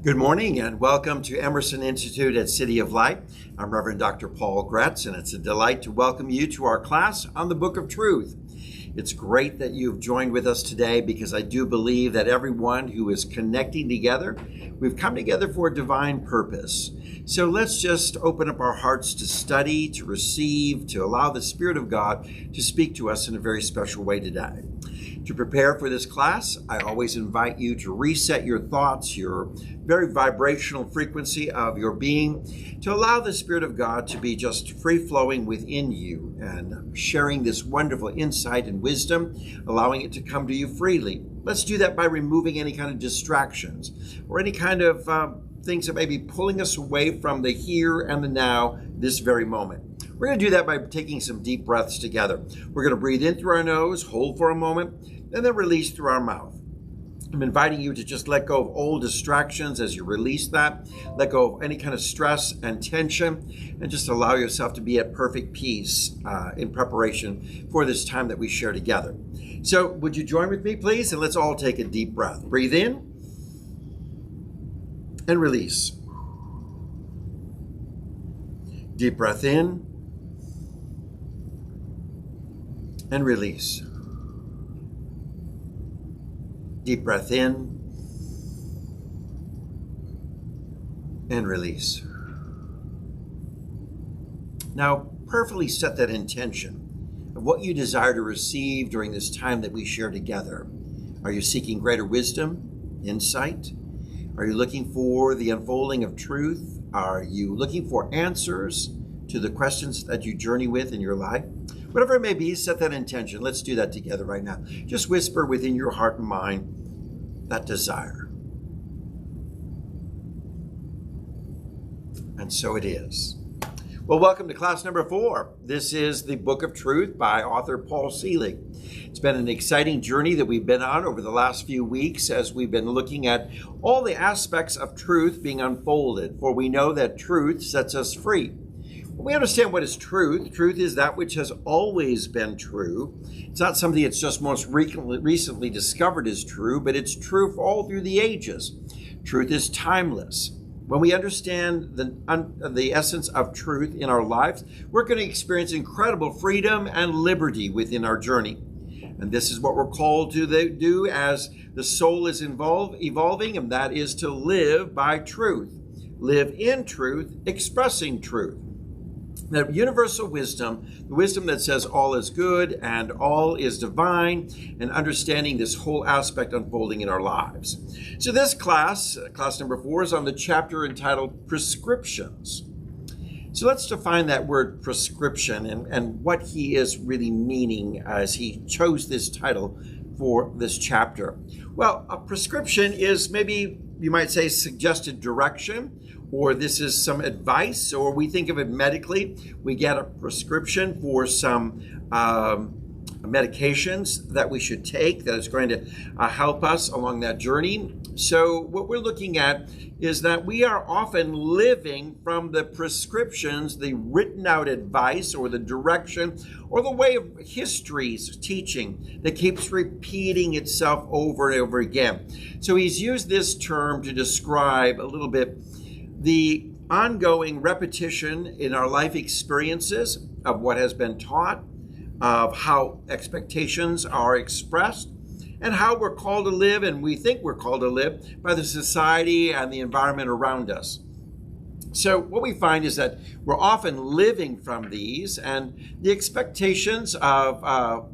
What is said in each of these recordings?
Good morning and welcome to Emerson Institute at City of Light. I'm Reverend Dr. Paul Gretz, and it's a delight to welcome you to our class on the Book of Truth. It's great that you've joined with us today because I do believe that everyone who is connecting together, we've come together for a divine purpose. So let's just open up our hearts to study, to receive, to allow the Spirit of God to speak to us in a very special way today. To prepare for this class, I always invite you to reset your thoughts, your very vibrational frequency of your being, to allow the Spirit of God to be just free-flowing within you and sharing this wonderful insight and wisdom, allowing it to come to you freely. Let's do that by removing any kind of distractions or any kind of things that may be pulling us away from the here and the now, this very moment. We're going to do that by taking some deep breaths together. We're going to breathe in through our nose, hold for a moment, and then release through our mouth. I'm inviting you to just let go of old distractions as you release that. Let go of any kind of stress and tension, and just allow yourself to be at perfect peace in preparation for this time that we share together. So would you join with me, please? And let's all take a deep breath. Breathe in and release. Deep breath in and release. Deep breath in and release. Now, prayerfully set that intention of what you desire to receive during this time that we share together. Are you seeking greater wisdom, insight? Are you looking for the unfolding of truth? Are you looking for answers to the questions that you journey with in your life? Whatever it may be, set that intention. Let's do that together right now. Just whisper within your heart and mind that desire. And so it is. Well, welcome to class number 4. This is the Book of Truth by author Paul Selig. It's been an exciting journey that we've been on over the last few weeks as we've been looking at all the aspects of truth being unfolded, for we know that truth sets us free. When we understand what is truth, truth is that which has always been true. It's not something that's just most recently discovered as true, but it's true for all through the ages. Truth is timeless. When we understand the essence of truth in our lives, we're going to experience incredible freedom and liberty within our journey. And this is what we're called to do as the soul is evolving, and that is to live by truth. Live in truth, expressing truth. That universal wisdom, the wisdom that says all is good and all is divine, and understanding this whole aspect unfolding in our lives. So this class number 4, is on the chapter entitled Prescriptions. So let's define that word prescription and what he is really meaning as he chose this title for this chapter. Well, a prescription is maybe, you might say, suggested direction, or this is some advice, or we think of it medically. We get a prescription for some medications that we should take that is going to help us along that journey. So what we're looking at is that we are often living from the prescriptions, the written out advice or the direction or the way of history's teaching that keeps repeating itself over and over again. So he's used this term to describe a little bit the ongoing repetition in our life experiences of what has been taught, of how expectations are expressed, and how we're called to live, and we think we're called to live, by the society and the environment around us. So what we find is that we're often living from these, and the expectations of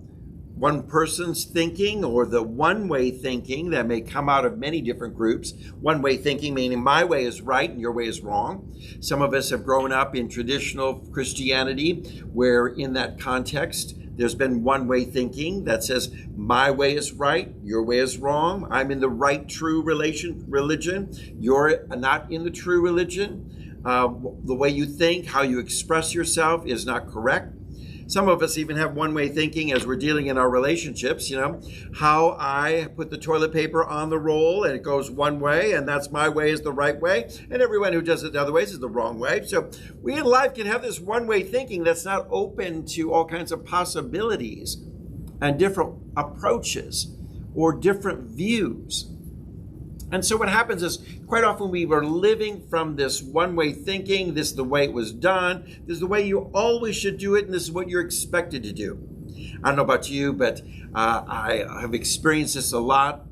one person's thinking, or the one-way thinking that may come out of many different groups. One-way thinking meaning my way is right and your way is wrong. Some of us have grown up in traditional Christianity where in that context there's been one-way thinking that says my way is right, your way is wrong. I'm in the right true religion, you're not in the true religion. The way you think, how you express yourself is not correct. Some of us even have one-way thinking as we're dealing in our relationships, how I put the toilet paper on the roll and it goes one way and that's my way is the right way, and everyone who does it the other ways is the wrong way. So we in life can have this one-way thinking that's not open to all kinds of possibilities and different approaches or different views. And so what happens is quite often we were living from this one-way thinking. This is the way it was done. This is the way you always should do it. And this is what you're expected to do. I don't know about you, but I have experienced this a lot.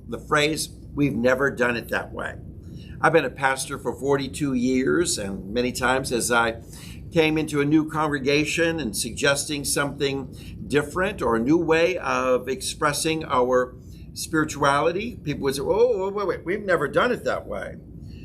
The phrase, we've never done it that way. I've been a pastor for 42 years, and many times as I came into a new congregation and suggesting something different or a new way of expressing our spirituality, people would say, oh, wait, we've never done it that way.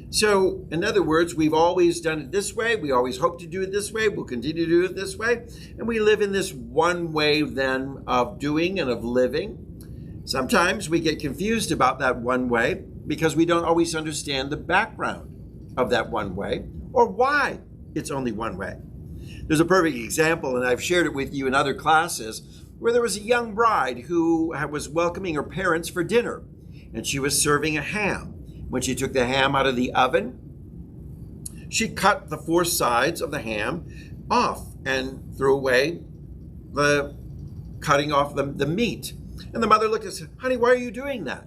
So, in other words, we've always done it this way. We always hope to do it this way. We'll continue to do it this way. And we live in this one way then of doing and of living. Sometimes we get confused about that one way because we don't always understand the background of that one way or why it's only one way. There's a perfect example, and I've shared it with you in other classes, where there was a young bride who was welcoming her parents for dinner, and she was serving a ham. When she took the ham out of the oven, she cut the 4 sides of the ham off and threw away the cutting off the meat. And the mother looked and said, honey, why are you doing that?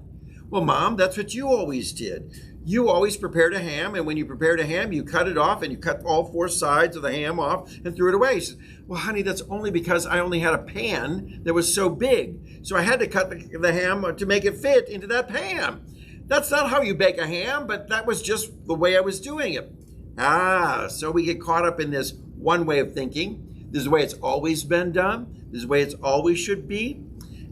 Well, Mom, that's what you always did. You always prepared a ham, and when you prepared a ham, you cut it off, and you cut all 4 sides of the ham off and threw it away. She said, well, honey, that's only because I only had a pan that was so big. So I had to cut the ham to make it fit into that pan. That's not how you bake a ham, but that was just the way I was doing it. So we get caught up in this one way of thinking. This is the way it's always been done. This is the way it's always should be.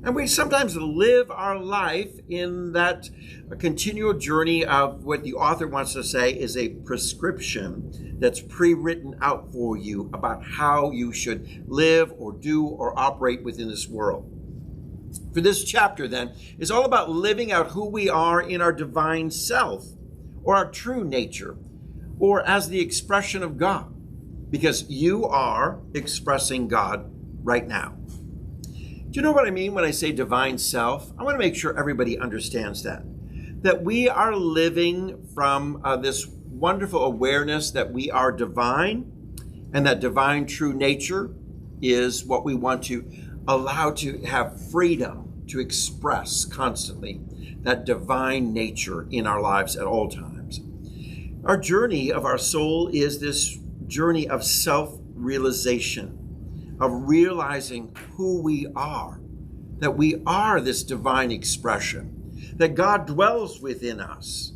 And we sometimes live our life in that continual journey of what the author wants to say is a prescription that's pre-written out for you about how you should live or do or operate within this world. For this chapter, then, is all about living out who we are in our divine self, or our true nature, or as the expression of God, because you are expressing God right now. Do you know what I mean when I say divine self? I want to make sure everybody understands that we are living from this wonderful awareness that we are divine, and that divine true nature is what we want to allow to have freedom to express constantly, that divine nature in our lives at all times. Our journey of our soul is this journey of self-realization, of realizing who we are, that we are this divine expression, that God dwells within us.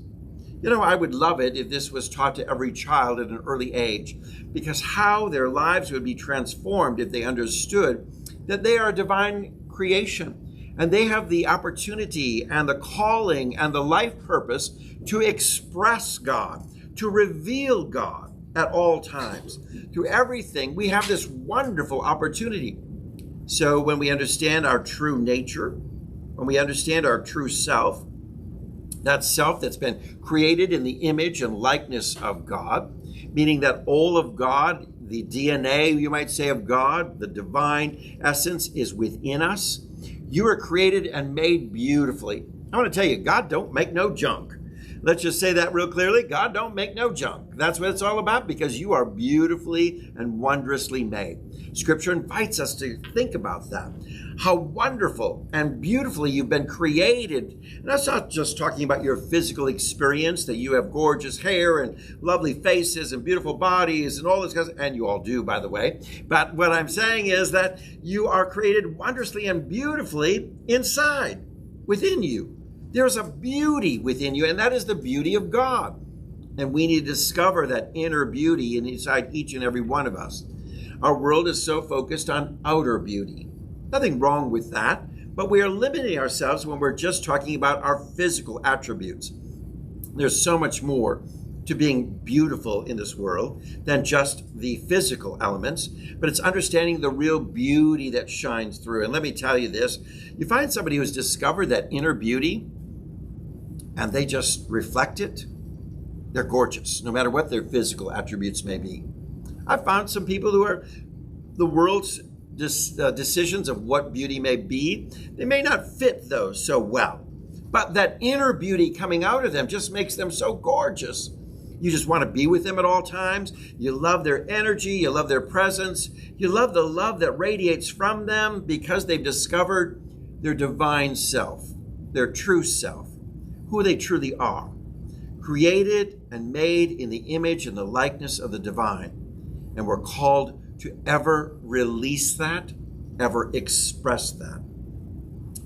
You know, I would love it if this was taught to every child at an early age, because how their lives would be transformed if they understood that they are a divine creation, and they have the opportunity and the calling and the life purpose to express God, to reveal God at all times. Through everything, we have this wonderful opportunity. So when we understand our true nature, when we understand our true self, that self that's been created in the image and likeness of God, meaning that all of God, the DNA, you might say, of God, the divine essence is within us. You are created and made beautifully. I want to tell you, God don't make no junk. Let's just say that real clearly. God don't make no junk. That's what it's all about, because you are beautifully and wondrously made. Scripture invites us to think about that. How wonderful and beautifully you've been created. And that's not just talking about your physical experience, that you have gorgeous hair and lovely faces and beautiful bodies and all this kind of, and you all do, by the way. But what I'm saying is that you are created wondrously and beautifully inside, within you. There's a beauty within you, and that is the beauty of God. And we need to discover that inner beauty inside each and every one of us. Our world is so focused on outer beauty. Nothing wrong with that, but we are limiting ourselves when we're just talking about our physical attributes. There's so much more to being beautiful in this world than just the physical elements, but it's understanding the real beauty that shines through. And let me tell you this, you find somebody who's discovered that inner beauty and they just reflect it, they're gorgeous, no matter what their physical attributes may be. I've found some people who are the world's decisions of what beauty may be, they may not fit those so well, but that inner beauty coming out of them just makes them so gorgeous. You just want to be with them at all times. You love their energy. You love their presence. You love the love that radiates from them because they've discovered their divine self, their true self, who they truly are, created and made in the image and the likeness of the divine. And we're called to ever release that, ever express that.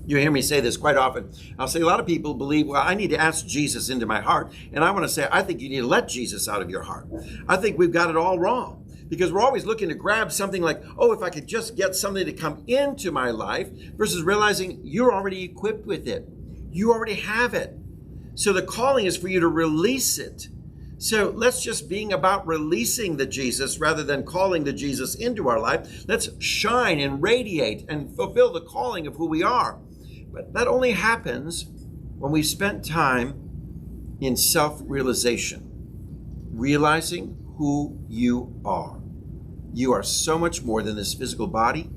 You hear me say this quite often. I'll say a lot of people believe, well, I need to ask Jesus into my heart. And I want to say, I think you need to let Jesus out of your heart. I think we've got it all wrong, because we're always looking to grab something like, oh, if I could just get something to come into my life, versus realizing you're already equipped with it. You already have it. So the calling is for you to release it. So let's just being about releasing the Jesus rather than calling the Jesus into our life. Let's shine and radiate and fulfill the calling of who we are. But that only happens when we've spent time in self-realization, realizing who you are. You are so much more than this physical body.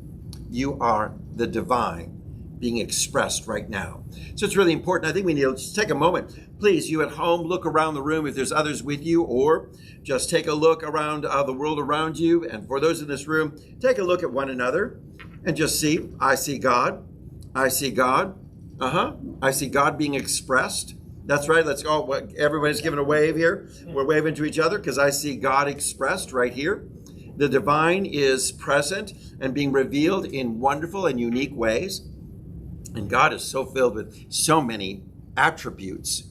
You are the divine being expressed right now. So it's really important. I think we need to just take a moment. Please, you at home, look around the room if there's others with you, or just take a look around the world around you. And for those in this room, take a look at one another and just see, I see God. I see God. I see God being expressed. That's right. Let's go. Everybody's giving a wave here. We're waving to each other because I see God expressed right here. The divine is present and being revealed in wonderful and unique ways. And God is so filled with so many attributes,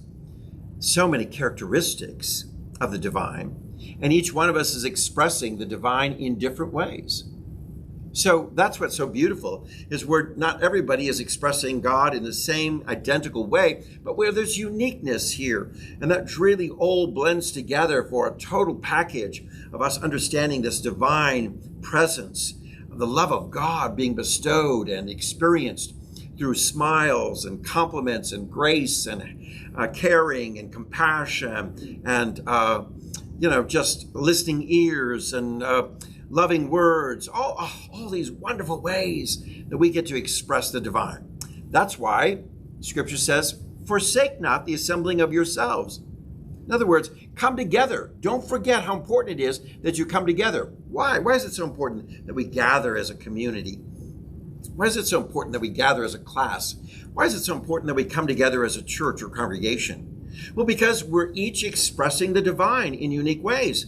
so many characteristics of the divine. And each one of us is expressing the divine in different ways. So that's what's so beautiful, is where not everybody is expressing God in the same identical way, but where there's uniqueness here. And that really all blends together for a total package of us understanding this divine presence, the love of God being bestowed and experienced through smiles and compliments and grace and caring and compassion and, just listening ears and loving words, all these wonderful ways that we get to express the divine. That's why Scripture says, forsake not the assembling of yourselves. In other words, come together. Don't forget how important it is that you come together. Why? Why is it so important that we gather as a community? Why is it so important that we gather as a class? Why is it so important that we come together as a church or congregation? Well, because we're each expressing the divine in unique ways.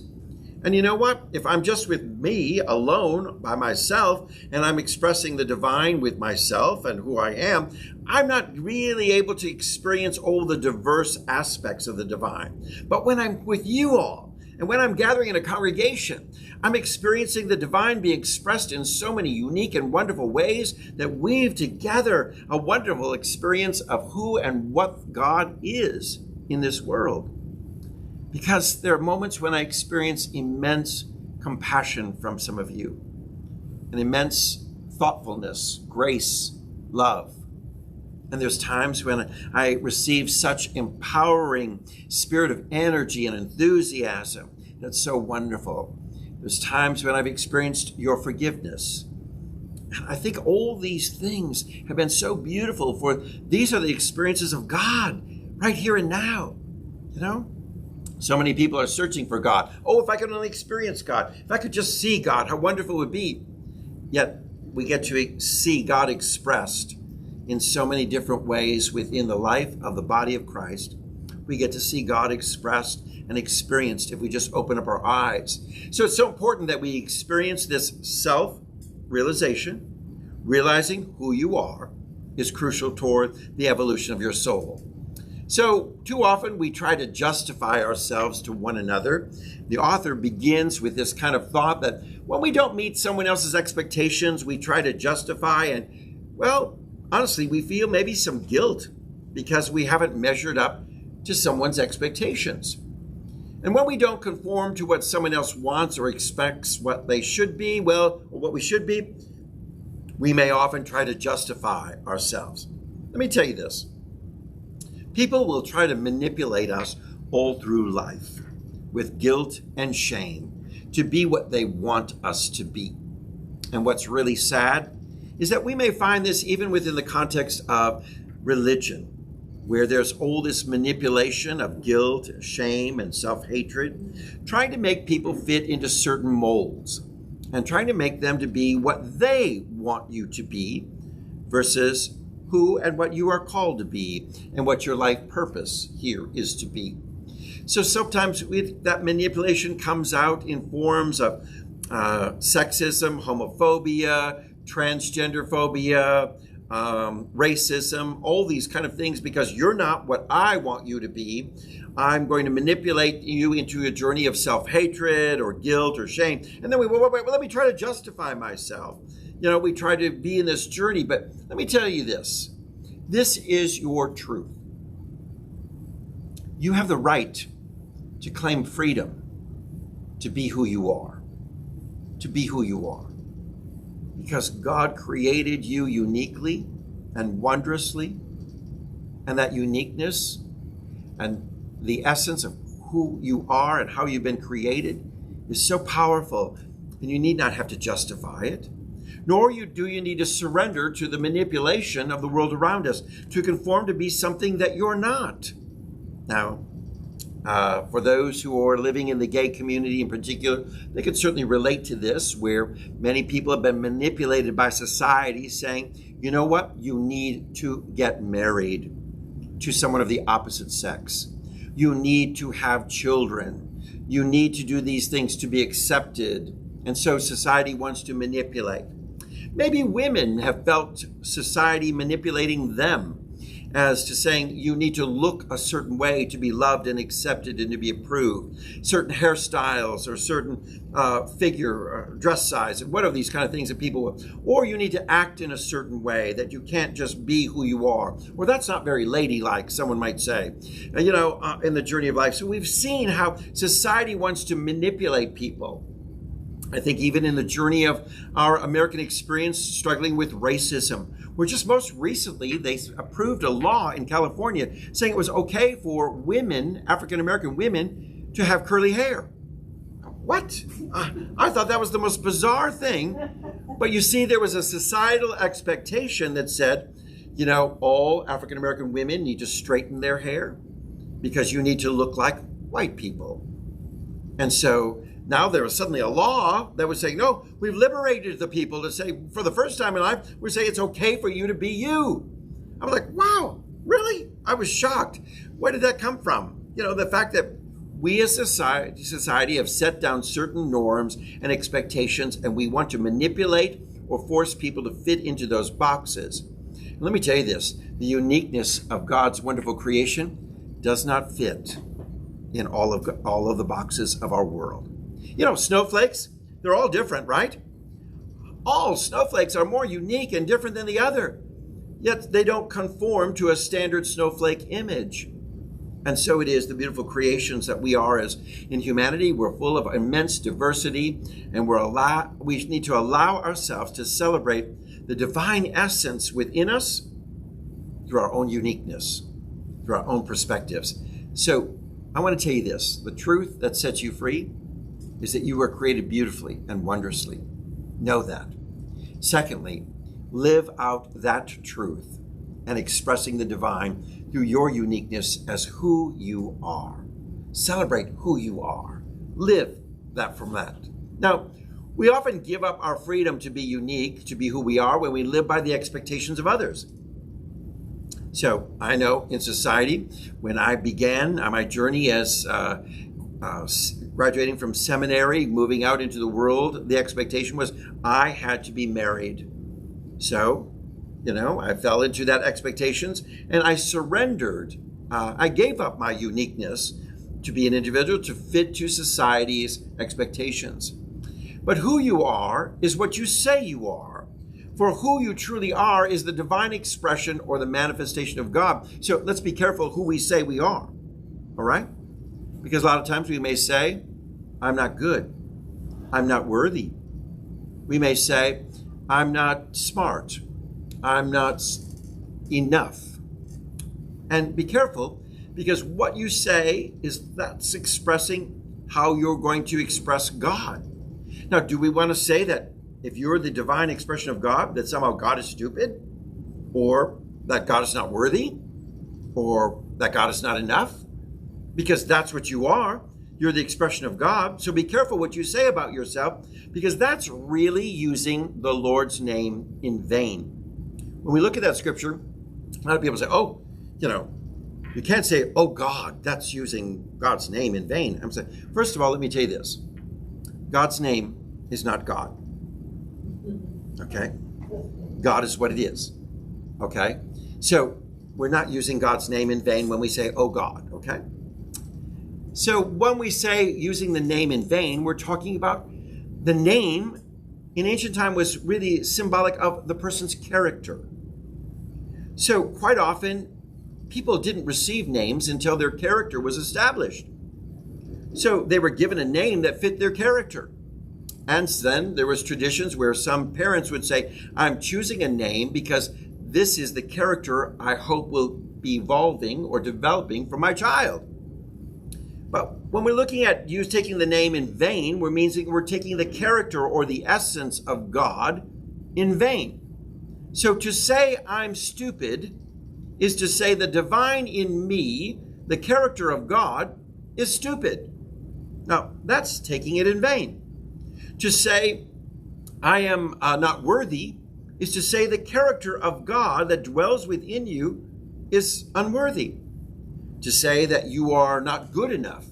And you know what? If I'm just with me alone by myself and I'm expressing the divine with myself and who I am, I'm not really able to experience all the diverse aspects of the divine. But when I'm with you all and when I'm gathering in a congregation, I'm experiencing the divine being expressed in so many unique and wonderful ways that weave together a wonderful experience of who and what God is in this world. Because there are moments when I experience immense compassion from some of you, an immense thoughtfulness, grace, love. And there's times when I receive such empowering spirit of energy and enthusiasm that's so wonderful. There's times when I've experienced your forgiveness. And I think all these things have been so beautiful, for these are the experiences of God right here and now, So many people are searching for God. Oh, if I could only experience God, if I could just see God, how wonderful it would be. Yet we get to see God expressed in so many different ways within the life of the body of Christ. We get to see God expressed and experienced if we just open up our eyes. So it's so important that we experience this self-realization. Realizing who you are is crucial toward the evolution of your soul. So too often we try to justify ourselves to one another. The author begins with this kind of thought that when we don't meet someone else's expectations, we try to justify, and well, honestly, we feel maybe some guilt because we haven't measured up to someone's expectations. And when we don't conform to what someone else wants or expects what they should be, or what we should be, we may often try to justify ourselves. Let me tell you this. People will try to manipulate us all through life with guilt and shame to be what they want us to be. And what's really sad is that we may find this even within the context of religion, where there's all this manipulation of guilt, shame, and self-hatred, trying to make people fit into certain molds and trying to make them to be what they want you to be versus who and what you are called to be and what your life purpose here is to be. So sometimes that manipulation comes out in forms of sexism, homophobia, transgender phobia, racism, all these kind of things, because you're not what I want you to be. I'm going to manipulate you into a journey of self-hatred or guilt or shame. And then let me try to justify myself. We try to be in this journey, but let me tell you this. This is your truth. You have the right to claim freedom to be who you are. To be who you are. Because God created you uniquely and wondrously, and that uniqueness and the essence of who you are and how you've been created is so powerful, and you need not have to justify it. Nor do you need to surrender to the manipulation of the world around us to conform to be something that you're not. Now, for those who are living in the gay community in particular, they could certainly relate to this, where many people have been manipulated by society saying, you know what, you need to get married to someone of the opposite sex. You need to have children. You need to do these things to be accepted. And so society wants to manipulate. Maybe women have felt society manipulating them as to saying you need to look a certain way to be loved and accepted and to be approved. Certain hairstyles or certain figure or dress size, and what are these kind of things that people will. Or you need to act in a certain way, that you can't just be who you are. Or that's not very ladylike, someone might say, in the journey of life. So we've seen how society wants to manipulate people. I think even in the journey of our American experience struggling with racism, where just most recently they approved a law in California saying it was okay for women, African-American women, to have curly hair. What? I thought that was the most bizarre thing. But you see, there was a societal expectation that said, all African-American women need to straighten their hair because you need to look like white people. And so now there was suddenly a law that was saying, no, we've liberated the people to say, for the first time in life, we say it's okay for you to be you. I was like, wow, really? I was shocked. Where did that come from? The fact that we as society have set down certain norms and expectations, and we want to manipulate or force people to fit into those boxes. And let me tell you this, the uniqueness of God's wonderful creation does not fit in all of the boxes of our world. Snowflakes, they're all different, right? All snowflakes are more unique and different than the other, yet they don't conform to a standard snowflake image. And so it is the beautiful creations that we are as in humanity. We're full of immense diversity, and we need to allow ourselves to celebrate the divine essence within us through our own uniqueness, through our own perspectives. So I want to tell you this, the truth that sets you free is that you were created beautifully and wondrously. Know that. Secondly, live out that truth and expressing the divine through your uniqueness as who you are. Celebrate who you are. Live that from that. Now, we often give up our freedom to be unique, to be who we are, when we live by the expectations of others. So I know in society, when I began my journey as graduating from seminary, moving out into the world, the expectation was I had to be married. So, I fell into that expectations and I surrendered. I gave up my uniqueness to be an individual, to fit to society's expectations. But who you are is what you say you are. For who you truly are is the divine expression or the manifestation of God. So let's be careful who we say we are. All right? Because a lot of times we may say, I'm not good. I'm not worthy. We may say, I'm not smart. I'm not enough. And be careful, because what you say that's expressing how you're going to express God. Now, do we want to say that if you're the divine expression of God, that somehow God is stupid? Or that God is not worthy? Or that God is not enough? Because that's what you are. You're the expression of God. So be careful what you say about yourself, because that's really using the Lord's name in vain. When we look at that scripture, A lot of people say, oh, you can't say, oh God, that's using God's name in vain. I'm saying, first of all, let me tell you this. God's name is not God. Okay? God is what it is. Okay? So we're not using God's name in vain when we say, oh God. Okay? So when we say using the name in vain, we're talking about the name in ancient time was really symbolic of the person's character. So quite often, people didn't receive names until their character was established. So they were given a name that fit their character. And then there was traditions where some parents would say, I'm choosing a name because this is the character I hope will be evolving or developing for my child. But when we're looking at you taking the name in vain, we're taking the character or the essence of God in vain. So to say I'm stupid is to say the divine in me, the character of God, is stupid. Now, that's taking it in vain. To say I am not worthy is to say the character of God that dwells within you is unworthy. To say that you are not good enough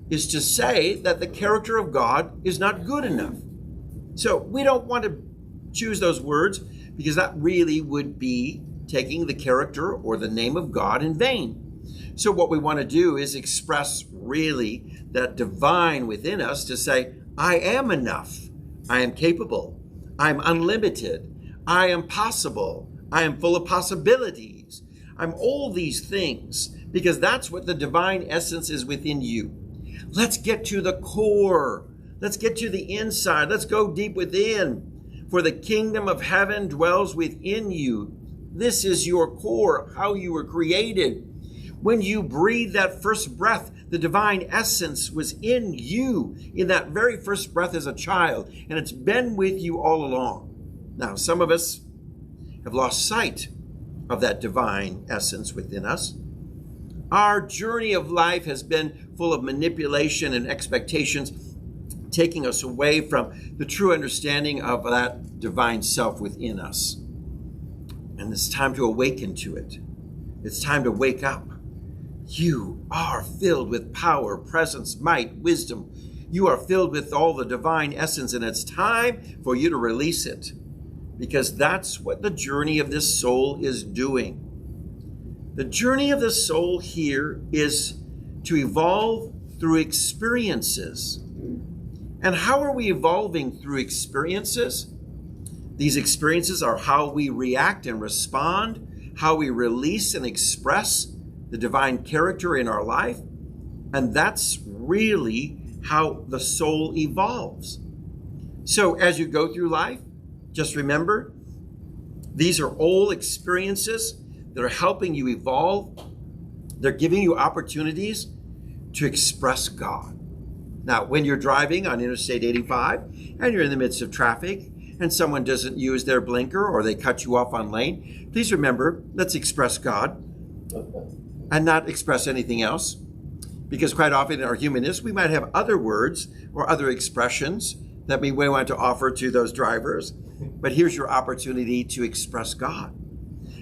is to say that the character of God is not good enough. So we don't want to choose those words because that really would be taking the character or the name of God in vain. So what we want to do is express really that divine within us to say, I am enough. I am capable. I'm unlimited. I am possible. I am full of possibilities. I'm all these things because that's what the divine essence is within you. Let's get to the core. Let's get to the inside. Let's go deep within. For the kingdom of heaven dwells within you. This is your core, how you were created. When you breathed that first breath, the divine essence was in you in that very first breath as a child, and it's been with you all along. Now, some of us have lost sight of that divine essence within us. Our journey of life has been full of manipulation and expectations, taking us away from the true understanding of that divine self within us. And it's time to awaken to it. It's time to wake up. You are filled with power, presence, might, wisdom. You are filled with all the divine essence, and it's time for you to release it, because that's what the journey of this soul is doing. The journey of the soul here is to evolve through experiences. And how are we evolving through experiences? These experiences are how we react and respond, how we release and express the divine character in our life. And that's really how the soul evolves. So as you go through life, just remember, these are all experiences that are helping you evolve. They're giving you opportunities to express God. Now, when you're driving on Interstate 85 and you're in the midst of traffic and someone doesn't use their blinker or they cut you off on lane, please remember, let's express God and not express anything else. Because quite often in our humanness, we might have other words or other expressions that we want to offer to those drivers. But here's your opportunity to express God.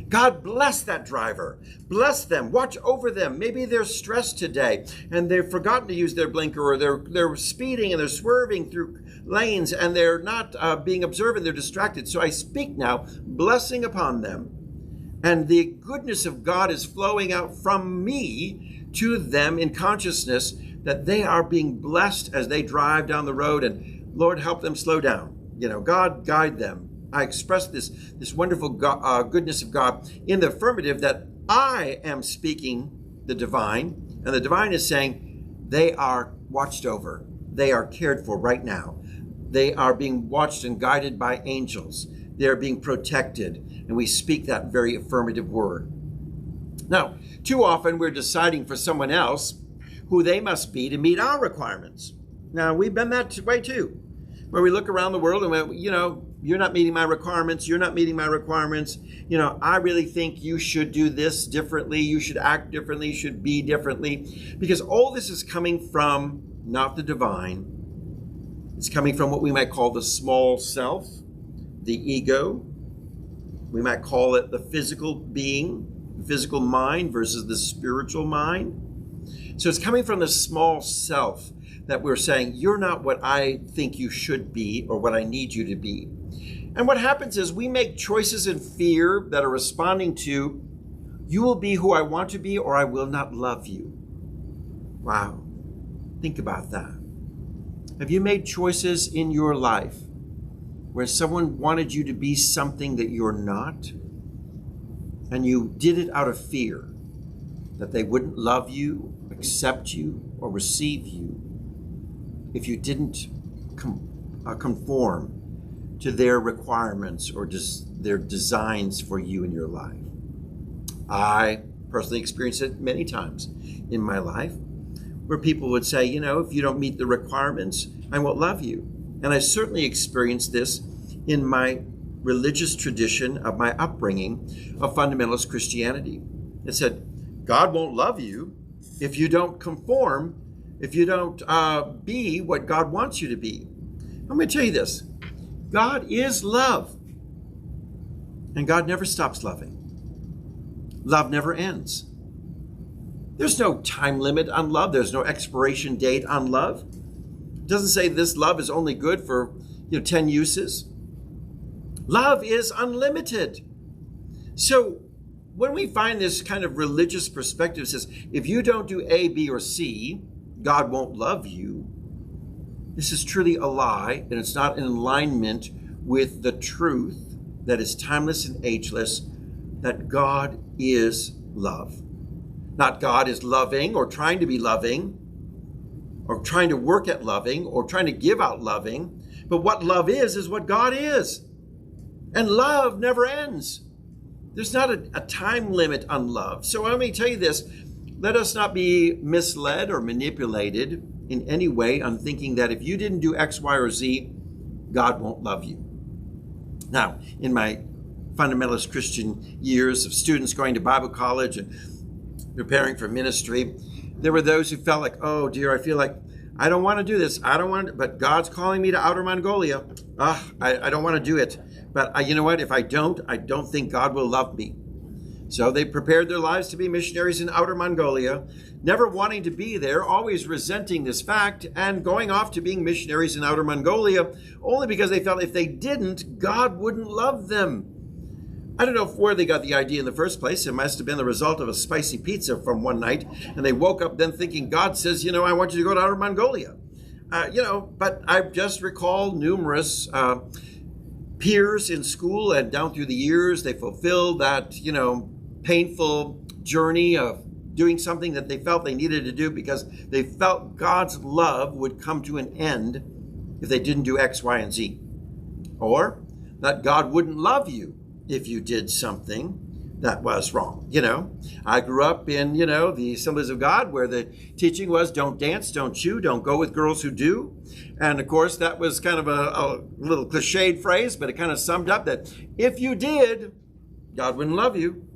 God bless that driver. Bless them. Watch over them. Maybe they're stressed today and they've forgotten to use their blinker, or they're speeding and they're swerving through lanes and they're not being observant. They're distracted. So I speak now blessing upon them, and the goodness of God is flowing out from me to them in consciousness that they are being blessed as they drive down the road, and Lord, help them slow down. God guide them. I express this wonderful goodness of God in the affirmative that I am speaking the divine, and the divine is saying they are watched over. They are cared for right now. They are being watched and guided by angels. They are being protected, and we speak that very affirmative word. Now, too often we're deciding for someone else who they must be to meet our requirements. Now, we've been that way too, where we look around the world and we, you're not meeting my requirements. You're not meeting my requirements. I really think you should do this differently. You should act differently. You should be differently. Because all this is coming from not the divine. It's coming from what we might call the small self, the ego. We might call it the physical being. the physical mind versus the spiritual mind. So it's coming from the small self that we're saying, you're not what I think you should be or what I need you to be. And what happens is we make choices in fear that are responding to, you will be who I want to be or I will not love you. Wow. Think about that. Have you made choices in your life where someone wanted you to be something that you're not, and you did it out of fear that they wouldn't love you, accept you, or receive you if you didn't conform to their requirements or their designs for you in your life? I personally experienced it many times in my life where people would say, you know, if you don't meet the requirements, I won't love you. And I certainly experienced this in my religious tradition of my upbringing of fundamentalist Christianity. It said, God won't love you if you don't conform, if you don't be what God wants you to be. I'm going to tell you this. God is love. And God never stops loving. Love never ends. There's no time limit on love. There's no expiration date on love. It doesn't say this love is only good for 10 uses. Love is unlimited. So when we find this kind of religious perspective, it says, if you don't do A, B, or C, God won't love you. This is truly a lie, and it's not in alignment with the truth that is timeless and ageless, that God is love. Not God is loving or trying to be loving or trying to work at loving or trying to give out loving, but what love is what God is. And love never ends. There's not a time limit on love. So let me tell you this, let us not be misled or manipulated in any way on thinking that if you didn't do X, Y, or Z, God won't love you. Now, in my fundamentalist Christian years of students going to Bible college and preparing for ministry, there were those who felt like, oh dear, I feel like I don't want to do this. I don't want to, but God's calling me to Outer Mongolia. I don't want to do it. But you know what? If I don't think God will love me. So they prepared their lives to be missionaries in Outer Mongolia, never wanting to be there, always resenting this fact, and going off to being missionaries in Outer Mongolia only because they felt if they didn't, God wouldn't love them. I don't know where they got the idea in the first place. It must have been the result of a spicy pizza from one night, and they woke up then thinking, God says, I want you to go to Outer Mongolia. But I just recall numerous peers in school and down through the years, they fulfilled that, painful journey of doing something that they felt they needed to do because they felt God's love would come to an end if they didn't do X, Y, and Z. Or that God wouldn't love you if you did something that was wrong. I grew up in, the Assemblies of God where the teaching was don't dance, don't chew, don't go with girls who do. And of course, that was kind of a little cliched phrase, but it kind of summed up that if you did, God wouldn't love you.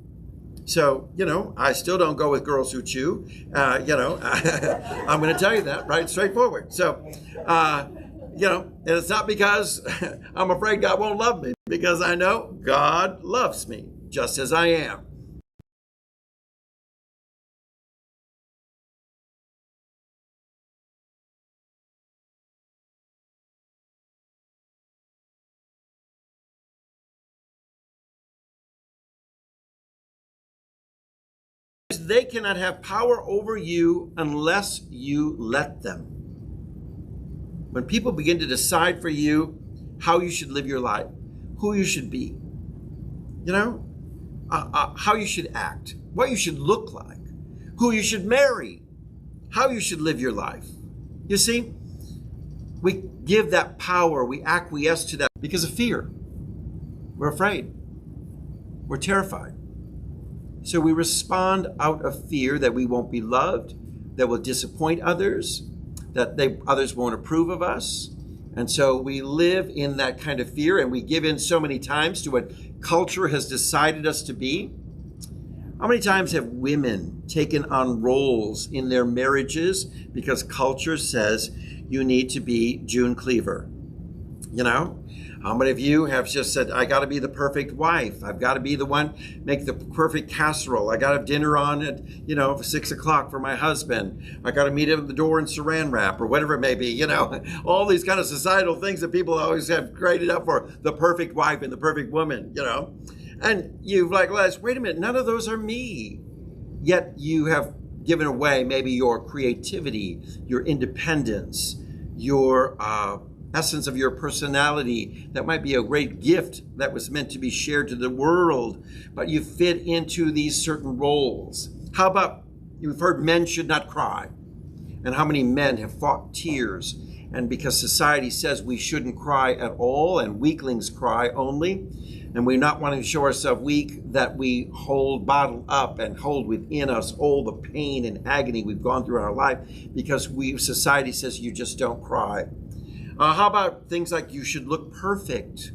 So, I still don't go with girls who chew. I'm going to tell you that, right? Straightforward. So, and it's not because I'm afraid God won't love me, because I know God loves me just as I am. They cannot have power over you unless you let them. When people begin to decide for you how you should live your life, who you should be, how you should act, what you should look like, who you should marry, how you should live your life. You see, we give that power, we acquiesce to that because of fear. We're afraid. We're terrified. So we respond out of fear that we won't be loved, that we'll disappoint others, that others won't approve of us. And so we live in that kind of fear, and we give in so many times to what culture has decided us to be. How many times have women taken on roles in their marriages because culture says you need to be June Cleaver? You know, how many of you have just said, I got to be the perfect wife. I've got to be the one, make the perfect casserole. I got to have dinner on at, 6 o'clock for my husband. I got to meet him at the door in saran wrap or whatever it may be. All these kind of societal things that people always have graded up for the perfect wife and the perfect woman, And you've realized, wait a minute, none of those are me. Yet you have given away maybe your creativity, your independence, your essence of your personality. That might be a great gift that was meant to be shared to the world, but you fit into these certain roles. How about, you've heard men should not cry, and how many men have fought tears, and because society says we shouldn't cry at all, and weaklings cry only, and we're not wanting to show ourselves weak, that we bottle up and hold within us all the pain and agony we've gone through in our life, because society says you just don't cry. How about things like you should look perfect?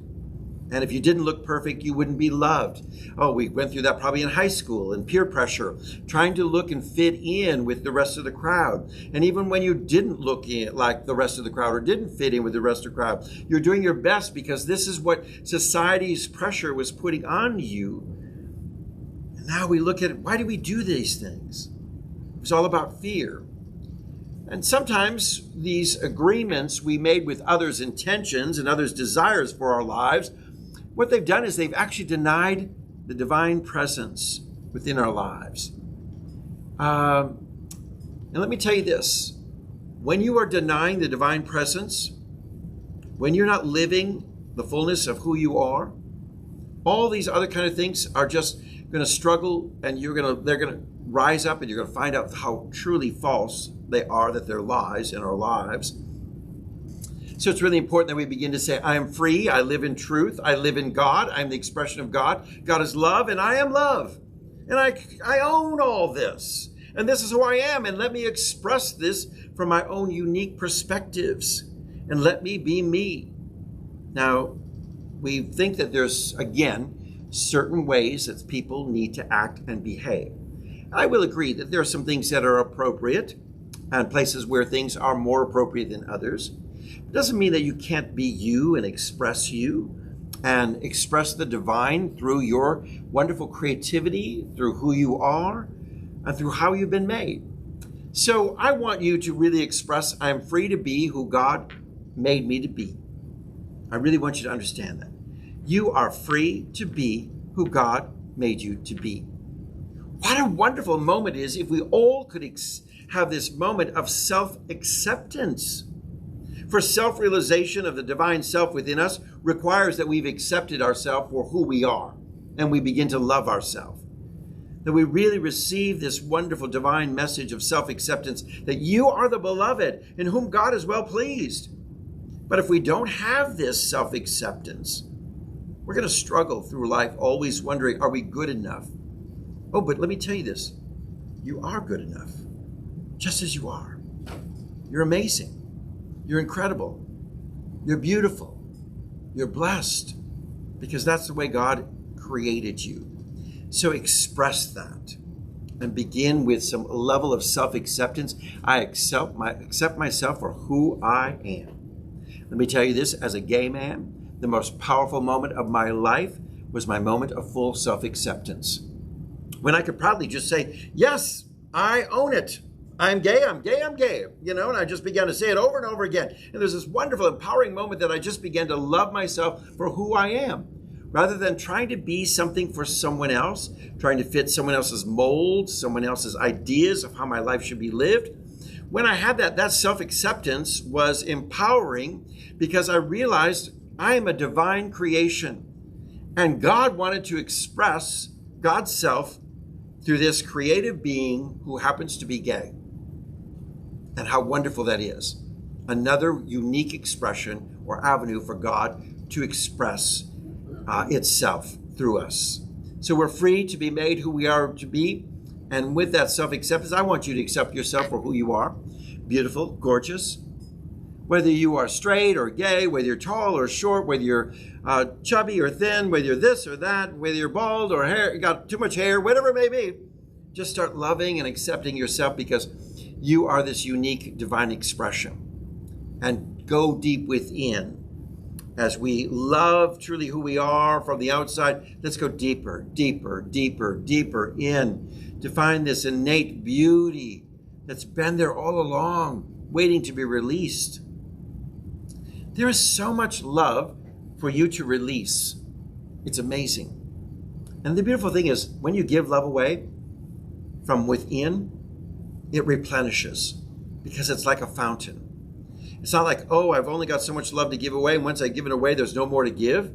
And if you didn't look perfect, you wouldn't be loved. Oh, we went through that probably in high school, and peer pressure, trying to look and fit in with the rest of the crowd. And even when you didn't look like the rest of the crowd or didn't fit in with the rest of the crowd, you're doing your best because this is what society's pressure was putting on you. And now we look at it, why do we do these things? It's all about fear. And sometimes these agreements we made with others' intentions and others' desires for our lives, what they've done is they've actually denied the divine presence within our lives. And let me tell you this, when you are denying the divine presence, when you're not living the fullness of who you are, all these other kind of things are just going to struggle, and they're going to rise up, and you're going to find out how truly false they are, that they're lies in our lives. So it's really important that we begin to say, I am free, I live in truth, I live in God, I'm the expression of God. God is love, and I am love. And I own all this. And this is who I am, and let me express this from my own unique perspectives. And let me be me. Now, we think that there's, again, certain ways that people need to act and behave. I will agree that there are some things that are appropriate, and places where things are more appropriate than others. It doesn't mean that you can't be you and express the divine through your wonderful creativity, through who you are, and through how you've been made. So I want you to really express, I am free to be who God made me to be. I really want you to understand that. You are free to be who God made you to be. What a wonderful moment it is if we all could have this moment of self-acceptance. For self-realization of the divine self within us requires that we've accepted ourselves for who we are, and we begin to love ourselves. That we really receive this wonderful divine message of self-acceptance, that you are the beloved in whom God is well pleased. But if we don't have this self-acceptance, we're going to struggle through life always wondering, are we good enough? Oh, but let me tell you this. You are good enough, just as you are. You're amazing. You're incredible. You're beautiful. You're blessed, because that's the way God created you. So express that and begin with some level of self-acceptance. I accept myself for who I am. Let me tell you this, as a gay man, the most powerful moment of my life was my moment of full self-acceptance. When I could proudly just say, yes, I own it. I'm gay, I'm gay, I'm gay. And I just began to say it over and over again. And there's this wonderful, empowering moment that I just began to love myself for who I am. Rather than trying to be something for someone else, trying to fit someone else's mold, someone else's ideas of how my life should be lived. When I had that self-acceptance was empowering, because I realized I am a divine creation. And God wanted to express God's self through this creative being who happens to be gay. And how wonderful that is. Another unique expression or avenue for God to express itself through us. So we're free to be made who we are to be. And with that self-acceptance, I want you to accept yourself for who you are. Beautiful, gorgeous. Whether you are straight or gay, whether you're tall or short, whether you're chubby or thin, whether you're this or that, whether you're bald or you got too much hair, whatever it may be, just start loving and accepting yourself, because you are this unique divine expression. And go deep within as we love truly who we are from the outside, let's go deeper, deeper, deeper, deeper in to find this innate beauty that's been there all along, waiting to be released. There is so much love for you to release. It's amazing. And the beautiful thing is, when you give love away from within, it replenishes because it's like a fountain. It's not like, oh, I've only got so much love to give away, and once I give it away, there's no more to give.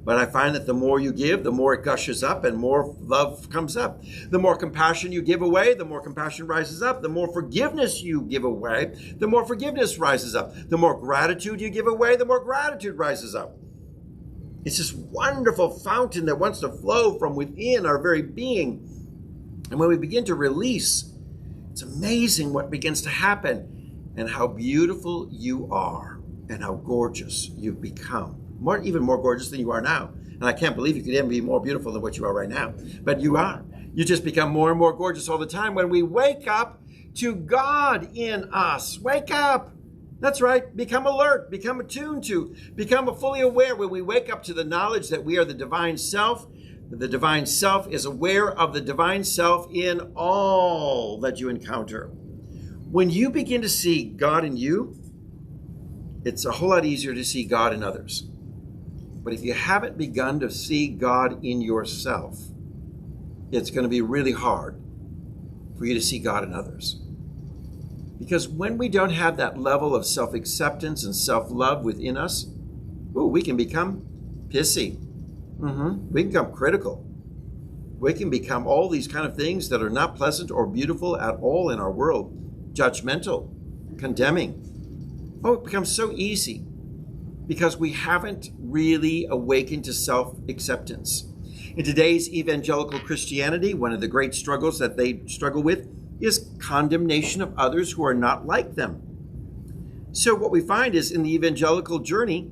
But I find that the more you give, the more it gushes up and more love comes up. The more compassion you give away, the more compassion rises up. The more forgiveness you give away, the more forgiveness rises up. The more gratitude you give away, the more gratitude rises up. It's this wonderful fountain that wants to flow from within our very being. And when we begin to release, it's amazing what begins to happen and how beautiful you are and how gorgeous you've become. Even more gorgeous than you are now. And I can't believe you could ever be more beautiful than what you are right now. But you are. You just become more and more gorgeous all the time when we wake up to God in us. Wake up. That's right. Become alert. Become attuned to. Become fully aware when we wake up to the knowledge that we are the divine self. The divine self is aware of the divine self in all that you encounter. When you begin to see God in you, it's a whole lot easier to see God in others. But if you haven't begun to see God in yourself, it's going to be really hard for you to see God in others. Because when we don't have that level of self-acceptance and self-love within us, we can become pissy. We can become critical. We can become all these kind of things that are not pleasant or beautiful at all in our world. Judgmental, condemning. It becomes so easy because we haven't really awakened to self-acceptance. In today's evangelical Christianity, one of the great struggles that they struggle with is condemnation of others who are not like them. So what we find is in the evangelical journey,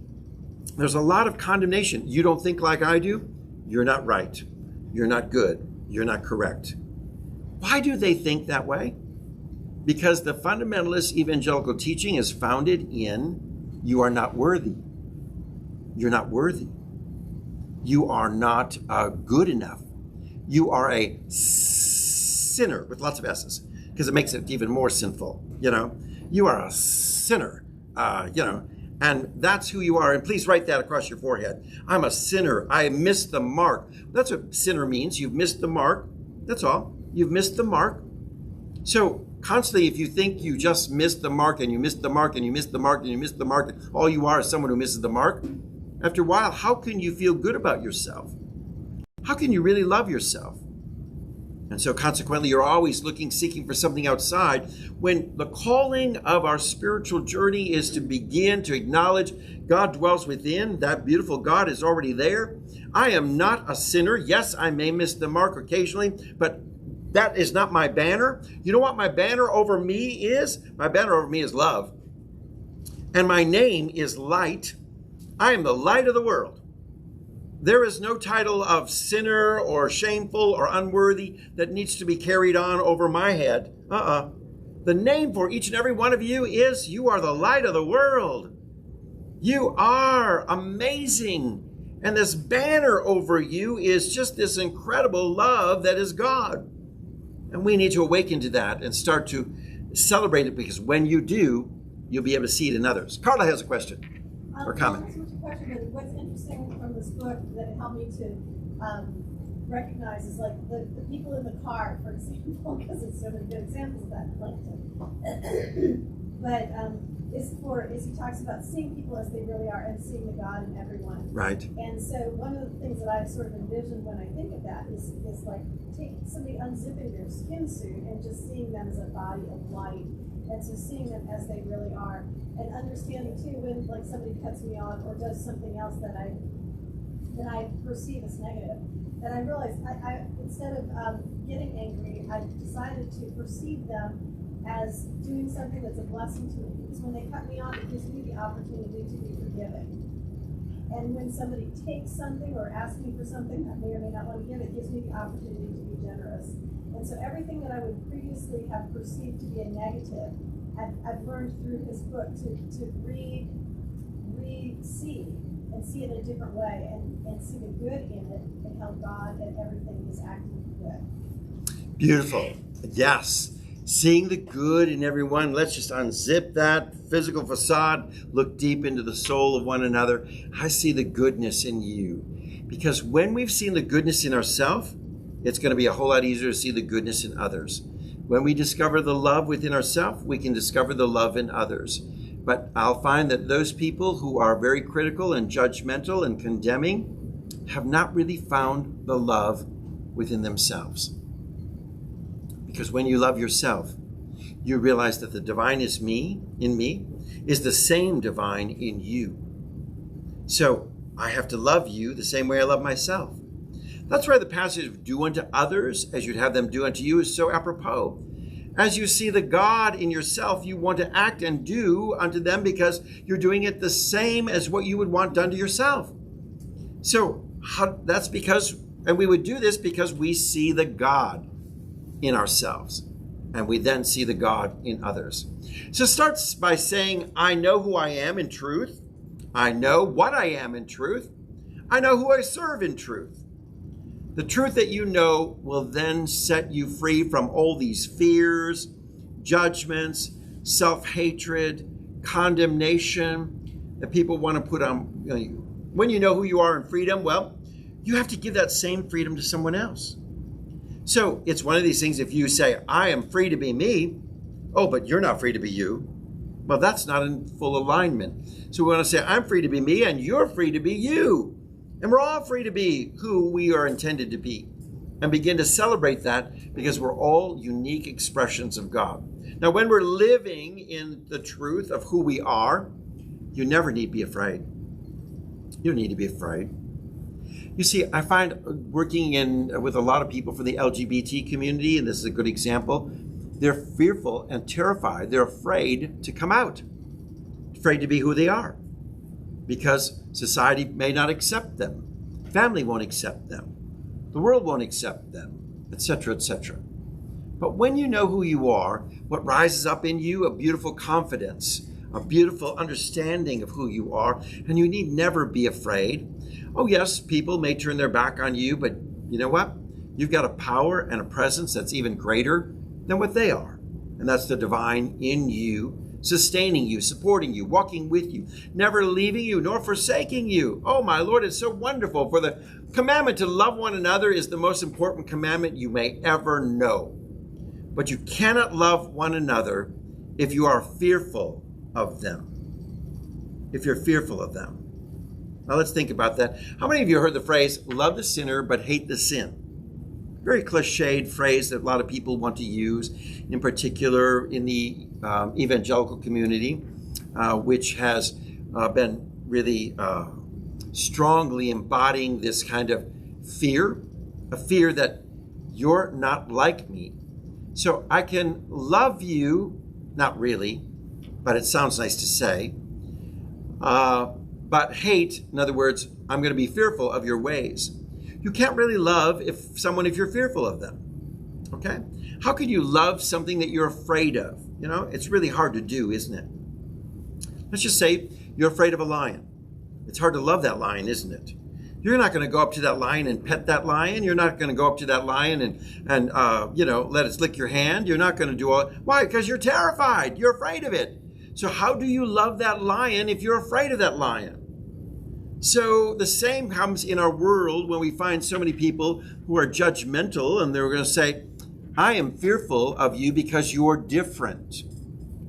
there's a lot of condemnation. You don't think like I do? You're not right. You're not good. You're not correct. Why do they think that way? Because the fundamentalist evangelical teaching is founded in you are not worthy. You're not worthy. You are not good enough. You are a sinner with lots of S's because it makes it even more sinful. You are a sinner, and that's who you are. And please write that across your forehead. I'm a sinner. I missed the mark. That's what sinner means. You've missed the mark. That's all. You've missed the mark. So constantly, if you think you just missed the mark and you missed the mark and you missed the mark and you missed the mark, all you are is someone who misses the mark, after a while, how can you feel good about yourself? How can you really love yourself? And so consequently, you're always seeking for something outside, when the calling of our spiritual journey is to begin to acknowledge God dwells within. That beautiful God is already there. I am not a sinner. Yes, I may miss the mark occasionally, but that is not my banner. You know what my banner over me is? My banner over me is love. And my name is light. I am the light of the world. There is no title of sinner or shameful or unworthy that needs to be carried on over my head. The name for each and every one of you is you are the light of the world. You are amazing. And this banner over you is just this incredible love that is God. And we need to awaken to that and start to celebrate it, because when you do, you'll be able to see it in others. Carla has a question or comment. What's interesting from this book that helped me to recognize is like the people in the car, for example, because it's so many good examples of that. But he talks about seeing people as they really are and seeing the God in everyone. Right. And so one of the things that I sort of envision when I think of that is like taking somebody, unzipping their skin suit and just seeing them as a body of light. And so seeing them as they really are, and understanding too when like somebody cuts me off or does something else that I perceive as negative, that I realize I instead of getting angry, I decided to perceive them as doing something that's a blessing to me. Because when they cut me off, it gives me the opportunity to be forgiving. And when somebody takes something or asks me for something that may or may not want to give, it gives me the opportunity to be generous. And so everything that I would previously have perceived to be a negative, I've learned through his book to re-see and see it in a different way and see the good in it and how God and everything is acting good. Beautiful. Yes. Seeing the good in everyone. Let's just unzip that physical facade, look deep into the soul of one another. I see the goodness in you. Because when we've seen the goodness in ourselves, it's going to be a whole lot easier to see the goodness in others. When we discover the love within ourselves, we can discover the love in others. But I'll find that those people who are very critical and judgmental and condemning have not really found the love within themselves. Because when you love yourself, you realize that the divine is in me, is the same divine in you. So I have to love you the same way I love myself. That's why the passage of do unto others as you'd have them do unto you is so apropos. As you see the God in yourself, you want to act and do unto them because you're doing it the same as what you would want done to yourself. So that's because, and we would do this because we see the God in ourselves, and we then see the God in others. So it starts by saying, I know who I am in truth. I know what I am in truth. I know who I serve in truth. The truth that you know will then set you free from all these fears, judgments, self-hatred, condemnation that people want to put on you. When you know who you are in freedom, well, you have to give that same freedom to someone else. So it's one of these things, if you say, I am free to be me, oh, but you're not free to be you. Well, that's not in full alignment. So we want to say, I'm free to be me and you're free to be you. And we're all free to be who we are intended to be and begin to celebrate that because we're all unique expressions of God. Now, when we're living in the truth of who we are, you never need to be afraid. You don't need to be afraid. You see, I find working with a lot of people from the LGBT community, and this is a good example, they're fearful and terrified. They're afraid to come out, afraid to be who they are, because society may not accept them. Family won't accept them. The world won't accept them, etc., etc. But when you know who you are, what rises up in you, a beautiful confidence, a beautiful understanding of who you are, and you need never be afraid. Oh yes, people may turn their back on you, but you know what? You've got a power and a presence that's even greater than what they are. And that's the divine in you, sustaining you, supporting you, walking with you, never leaving you nor forsaking you. Oh my Lord, it's so wonderful. For the commandment to love one another is the most important commandment you may ever know. But you cannot love one another if you are fearful of them. If you're fearful of them. Now let's think about that. How many of you heard the phrase, love the sinner but hate the sin? Very cliched phrase that a lot of people want to use, in particular in the evangelical community, which has been really strongly embodying this kind of fear, a fear that you're not like me. So I can love you, not really, but it sounds nice to say, but hate, in other words, I'm going to be fearful of your ways. You can't really love if you're fearful of them, okay? How can you love something that you're afraid of? You know, it's really hard to do, isn't it? Let's just say you're afraid of a lion. It's hard to love that lion, isn't it? You're not going to go up to that lion and pet that lion. You're not going to go up to that lion and let it lick your hand. You're not going to do all. Why? Because you're terrified. You're afraid of it. So how do you love that lion if you're afraid of that lion? So the same comes in our world when we find so many people who are judgmental and they're going to say, I am fearful of you because you're different.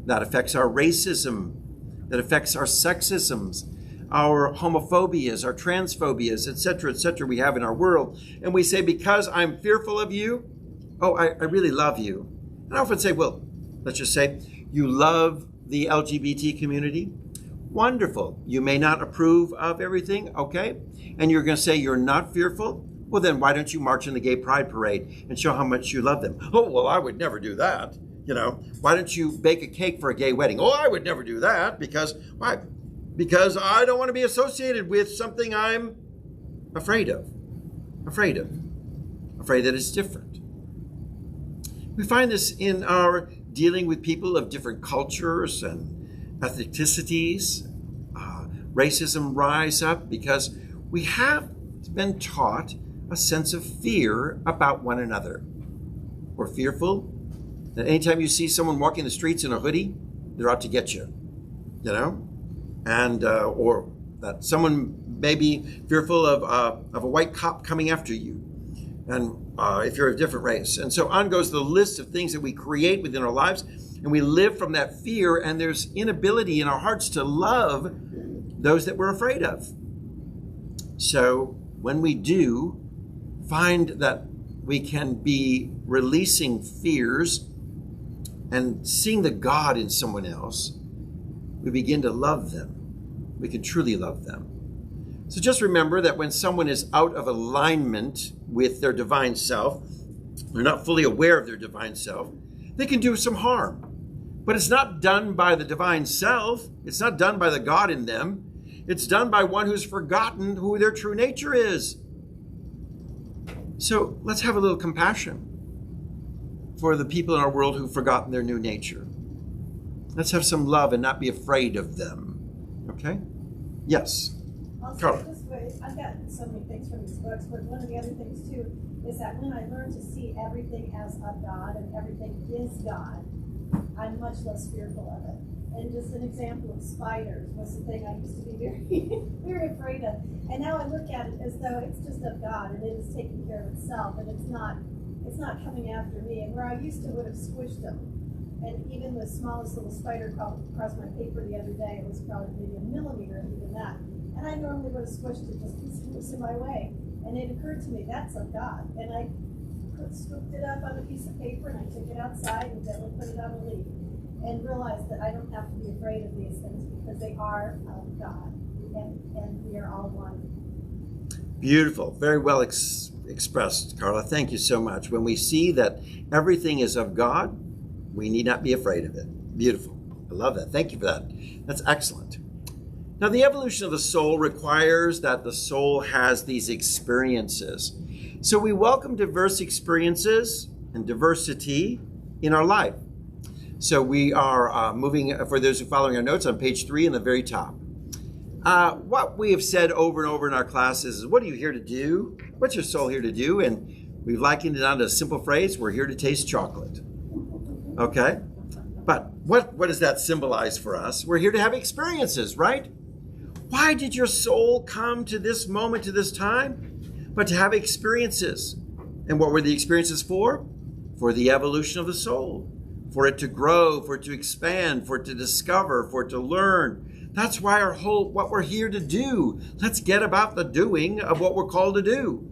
That affects our racism. That affects our sexisms, our homophobias, our transphobias, etc., we have in our world. And we say, because I'm fearful of you, I really love you. And I often say, well, let's just say you love the LGBT community. Wonderful. You may not approve of everything, okay? And you're going to say you're not fearful? Well, then why don't you march in the gay pride parade and show how much you love them? Oh, well, I would never do that. You know, why don't you bake a cake for a gay wedding? Oh, I would never do that because, why? Because I don't want to be associated with something I'm afraid of. Afraid that it's different. We find this in our dealing with people of different cultures and ethnicities. racism rise up? Because we have been taught a sense of fear about one another. We're fearful that anytime you see someone walking the streets in a hoodie, they're out to get you, you know? And, or that someone may be fearful of a white cop coming after you. And if you're a different race. And so on goes the list of things that we create within our lives, and we live from that fear, and there's inability in our hearts to love those that we're afraid of. So when we do find that we can be releasing fears and seeing the God in someone else, we begin to love them. We can truly love them. So just remember that when someone is out of alignment with their divine self, they're not fully aware of their divine self, they can do some harm. But it's not done by the divine self. It's not done by the God in them. It's done by one who's forgotten who their true nature is. So let's have a little compassion for the people in our world who've forgotten their new nature. Let's have some love and not be afraid of them. Okay? Yes. Also, Carla. this way, I've got so many things from these books, but one of the other things too is that when I learn to see everything as of God and everything is God, I'm much less fearful of it. And just an example of spiders was the thing I used to be very, very afraid of. And now I look at it as though it's just of God and it is taking care of itself, and it's not coming after me. And where I used to would have squished them, and even the smallest little spider crawled across my paper the other day, it was probably maybe a millimeter, even that. And I normally would have squished it just because it was in my way. And it occurred to me, that's of God. And I scooped it up on a piece of paper and I took it outside and gently put it on a leaf. And realized that I don't have to be afraid of these things because they are of God. And we are all one. Beautiful. Very well expressed, Carla. Thank you so much. When we see that everything is of God, we need not be afraid of it. Beautiful. I love that. Thank you for that. That's excellent. Now, the evolution of the soul requires that the soul has these experiences. So we welcome diverse experiences and diversity in our life. So we are moving, for those who are following our notes, on page 3 in the very top. What we have said over and over in our classes is, what are you here to do? What's your soul here to do? And we've likened it onto a simple phrase, we're here to taste chocolate. Okay? But what does that symbolize for us? We're here to have experiences, right? Why did your soul come to this moment, to this time? But to have experiences. And what were the experiences for? For the evolution of the soul. For it to grow, for it to expand, for it to discover, for it to learn. That's why what we're here to do. Let's get about the doing of what we're called to do.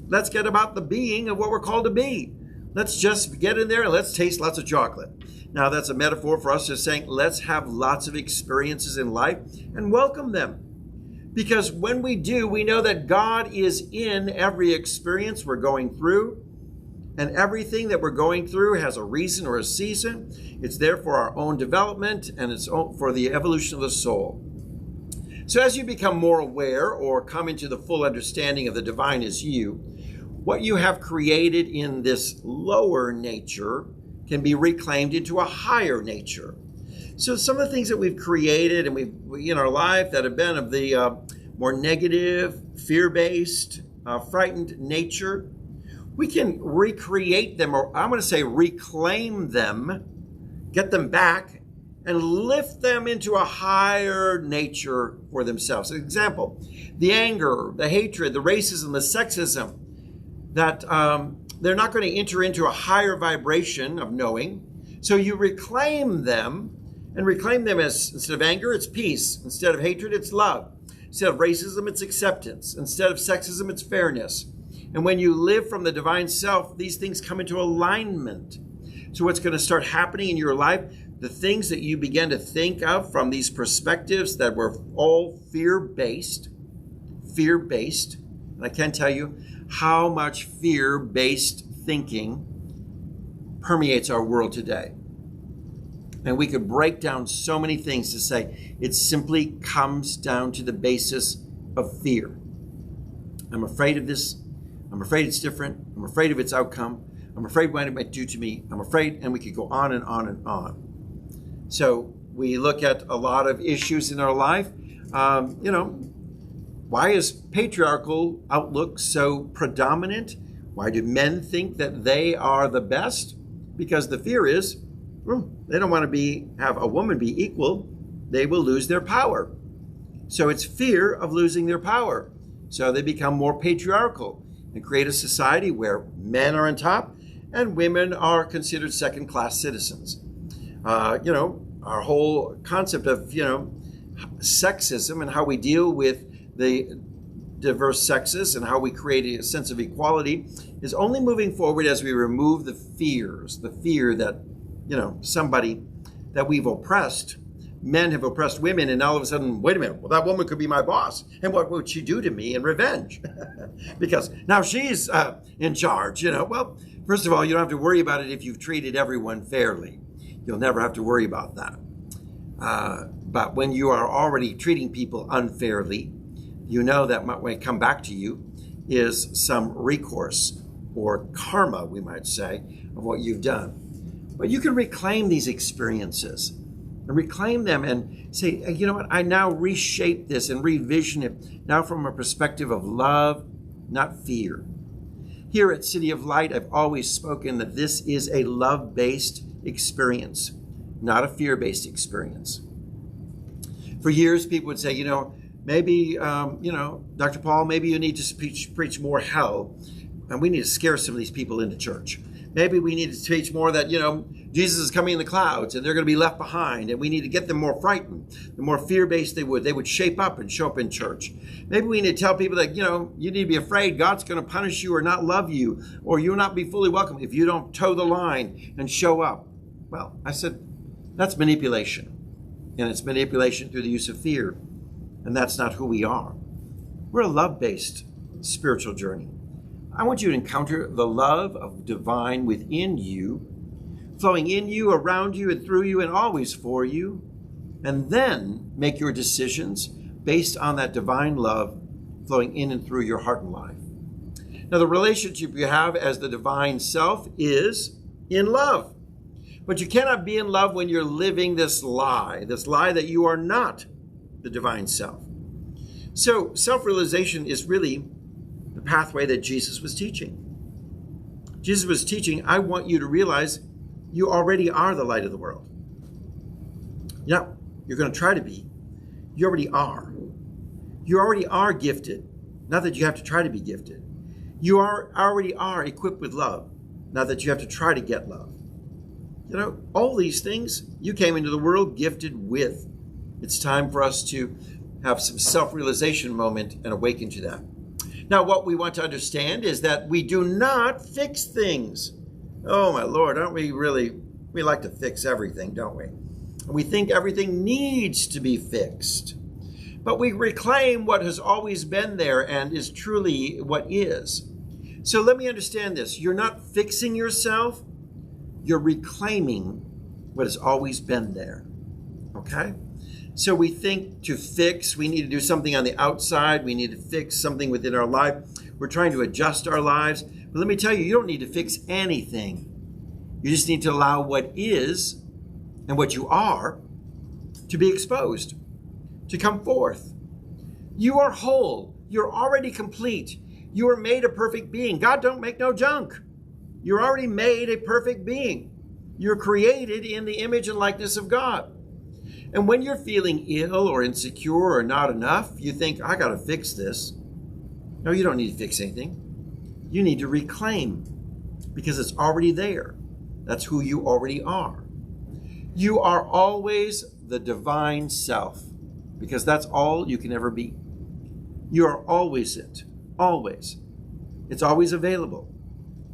Let's get about the being of what we're called to be. Let's just get in there and let's taste lots of chocolate. Now, that's a metaphor for us just saying, let's have lots of experiences in life and welcome them. Because when we do, we know that God is in every experience we're going through. And everything that we're going through has a reason or a season. It's there for our own development, and it's for the evolution of the soul. So as you become more aware or come into the full understanding of the divine as you, what you have created in this lower nature can be reclaimed into a higher nature. So some of the things that we've created and we've in our life that have been of the more negative, fear-based, frightened nature, we can recreate them, or I'm going to say reclaim them, get them back, and lift them into a higher nature for themselves. An example, the anger, the hatred, the racism, the sexism, that they're not going to enter into a higher vibration of knowing. So you reclaim them, and reclaim them as, instead of anger, it's peace. Instead of hatred, it's love. Instead of racism, it's acceptance. Instead of sexism, it's fairness. And when you live from the divine self, these things come into alignment. So what's going to start happening in your life, the things that you begin to think of from these perspectives that were all fear-based, and I can't tell you how much fear-based thinking permeates our world today. And we could break down so many things to say it simply comes down to the basis of fear. I'm afraid of this. I'm afraid it's different. I'm afraid of its outcome. I'm afraid what it might do to me. I'm afraid, and we could go on and on and on. So we look at a lot of issues in our life. You know, why is patriarchal outlook so predominant? Why do men think that they are the best? Because the fear is, they don't want to have a woman be equal. They will lose their power. So it's fear of losing their power. So they become more patriarchal and create a society where men are on top and women are considered second-class citizens. You know, our whole concept of, you know, sexism and how we deal with the diverse sexes and how we create a sense of equality is only moving forward as we remove the fears, the fear that, you know, somebody that we've oppressed, men have oppressed women, and all of a sudden, wait a minute, well, that woman could be my boss, and what would she do to me in revenge? Because now she's in charge, you know. Well, first of all, you don't have to worry about it if you've treated everyone fairly. You'll never have to worry about that. But when you are already treating people unfairly, you know that what may come back to you is some recourse or karma, we might say, of what you've done. But you can reclaim these experiences and reclaim them and say, you know what, I now reshape this and revision it now from a perspective of love, not fear. Here at City of Light, I've always spoken that this is a love-based experience, not a fear-based experience. For years, people would say, you know, maybe, you know, Dr. Paul, maybe you need to preach more hell, and we need to scare some of these people into church. Maybe we need to teach more that, you know, Jesus is coming in the clouds and they're going to be left behind, and we need to get them more frightened. The more fear-based they would shape up and show up in church. Maybe we need to tell people that, you know, you need to be afraid God's going to punish you or not love you, or you'll not be fully welcome if you don't toe the line and show up. Well, I said, that's manipulation. And it's manipulation through the use of fear. And that's not who we are. We're a love-based spiritual journey. I want you to encounter the love of divine within you, flowing in you, around you, and through you, and always for you. And then make your decisions based on that divine love flowing in and through your heart and life. Now, the relationship you have as the divine self is in love. But you cannot be in love when you're living this lie that you are not the divine self. So self-realization is really the pathway that Jesus was teaching. Jesus was teaching, I want you to realize you already are the light of the world. Yeah, you're going to try to be. You already are. You already are gifted. Not that you have to try to be gifted. You already are equipped with love. Not that you have to try to get love. You know, all these things you came into the world gifted with. It's time for us to have some self-realization moment and awaken to that. Now, what we want to understand is that we do not fix things. Oh, my Lord, aren't we really, we like to fix everything, don't we? We think everything needs to be fixed. But we reclaim what has always been there and is truly what is. So let me understand this. You're not fixing yourself. You're reclaiming what has always been there, okay? So we think to fix, we need to do something on the outside. We need to fix something within our life. We're trying to adjust our lives. But let me tell you, you don't need to fix anything. You just need to allow what is and what you are to be exposed, to come forth. You are whole. You're already complete. You are made a perfect being. God don't make no junk. You're already made a perfect being. You're created in the image and likeness of God. And when you're feeling ill or insecure or not enough, you think, I got to fix this. No, you don't need to fix anything. You need to reclaim because it's already there. That's who you already are. You are always the divine self because that's all you can ever be. You are always it. Always. It's always available.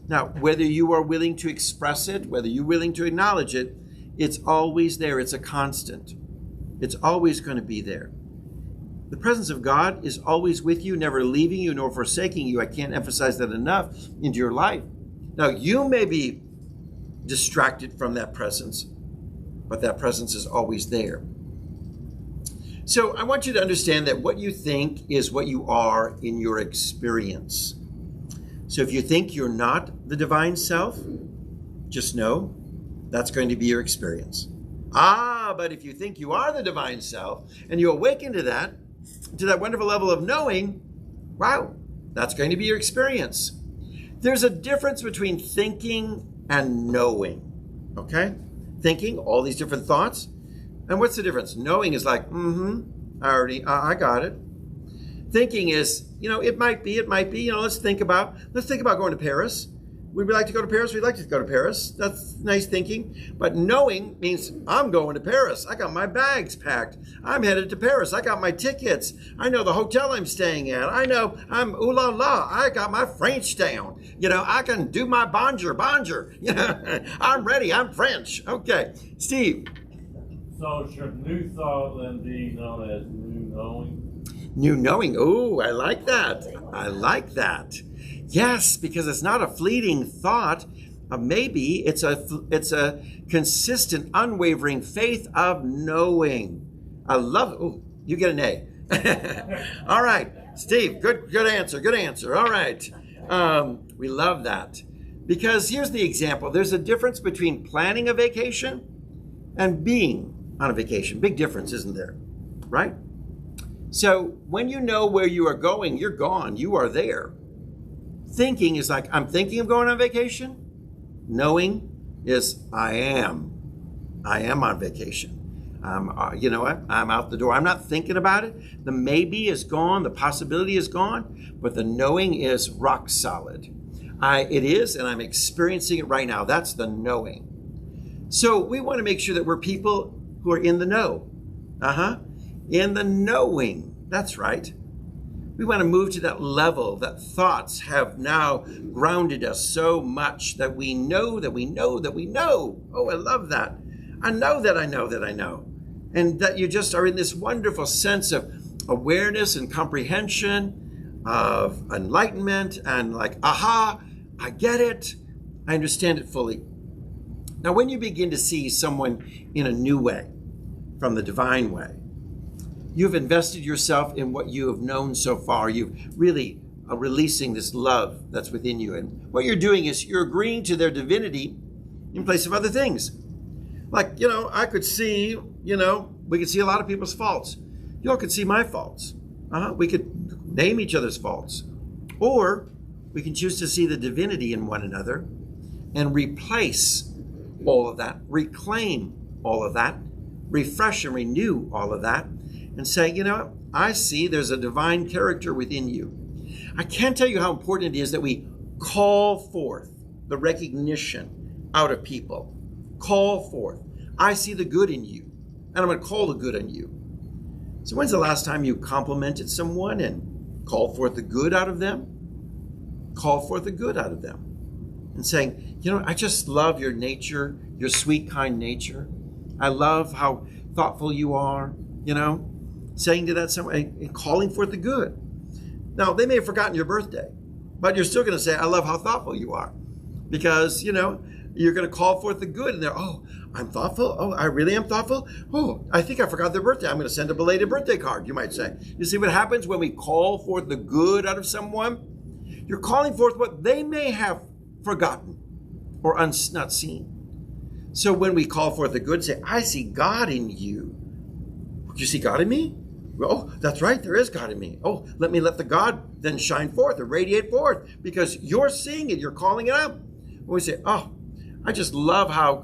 Now, whether you are willing to express it, whether you're willing to acknowledge it, it's always there. It's a constant. It's always going to be there. The presence of God is always with you, never leaving you nor forsaking you. I can't emphasize that enough into your life. Now, you may be distracted from that presence, but that presence is always there. So I want you to understand that what you think is what you are in your experience. So if you think you're not the divine self, just know that's going to be your experience. But if you think you are the divine self and you awaken to that, to that wonderful level of knowing, wow, that's going to be your experience. There's a difference between thinking and knowing, okay? Thinking, all these different thoughts. And what's the difference? Knowing is like, I got it. Thinking is, it might be, let's think about going to Paris. Would we like to go to Paris? We'd like to go to Paris. That's nice thinking. But knowing means I'm going to Paris. I got my bags packed. I'm headed to Paris. I got my tickets. I know the hotel I'm staying at. I know I'm ooh la la. I got my French down. I can do my bonjour. I'm ready. I'm French. Okay. Steve. So should new thought then be known as new knowing? New knowing. Oh, I like that. I like that. Yes, because it's not a fleeting thought. Maybe it's a consistent, unwavering faith of knowing. I love it. Oh, you get an A. All right, Steve. Good answer. Good answer. All right. We love that because here's the example. There's a difference between planning a vacation and being on a vacation. Big difference, isn't there? Right? So when you know where you are going, you're gone. You are there. Thinking is like, I'm thinking of going on vacation. Knowing is, I am on vacation. You know what? I'm out the door. I'm not thinking about it. The maybe is gone. The possibility is gone. But the knowing is rock solid. It is, and I'm experiencing it right now. That's the knowing. So we want to make sure that we're people who are in the know. In the knowing. That's right. We want to move to that level that thoughts have now grounded us so much that we know that we know that we know. Oh, I love that. I know that I know that I know. And that you just are in this wonderful sense of awareness and comprehension, of enlightenment, and like, aha, I get it. I understand it fully. Now, when you begin to see someone in a new way, from the divine way, you've invested yourself in what you have known so far. You really are releasing this love that's within you. And what you're doing is you're agreeing to their divinity in place of other things. Like, I could see, we could see a lot of people's faults. You all could see my faults. We could name each other's faults. Or we can choose to see the divinity in one another and replace all of that, reclaim all of that, refresh and renew all of that, and say, I see there's a divine character within you. I can't tell you how important it is that we call forth the recognition out of people. Call forth. I see the good in you, and I'm going to call the good in you. So when's the last time you complimented someone and called forth the good out of them? Call forth the good out of them. And saying, I just love your nature, your sweet, kind nature. I love how thoughtful you are, saying to that someone and calling forth the good. Now, they may have forgotten your birthday, but you're still going to say, I love how thoughtful you are. Because, you're going to call forth the good. And they're, oh, I'm thoughtful. Oh, I really am thoughtful. Oh, I think I forgot their birthday. I'm going to send a belated birthday card, you might say. You see what happens when we call forth the good out of someone? You're calling forth what they may have forgotten or not seen. So when we call forth the good, say, I see God in you. Do you see God in me? Oh, that's right. There is God in me. Oh, let the God then shine forth or radiate forth because you're seeing it. You're calling it out. When we say, oh, I just love how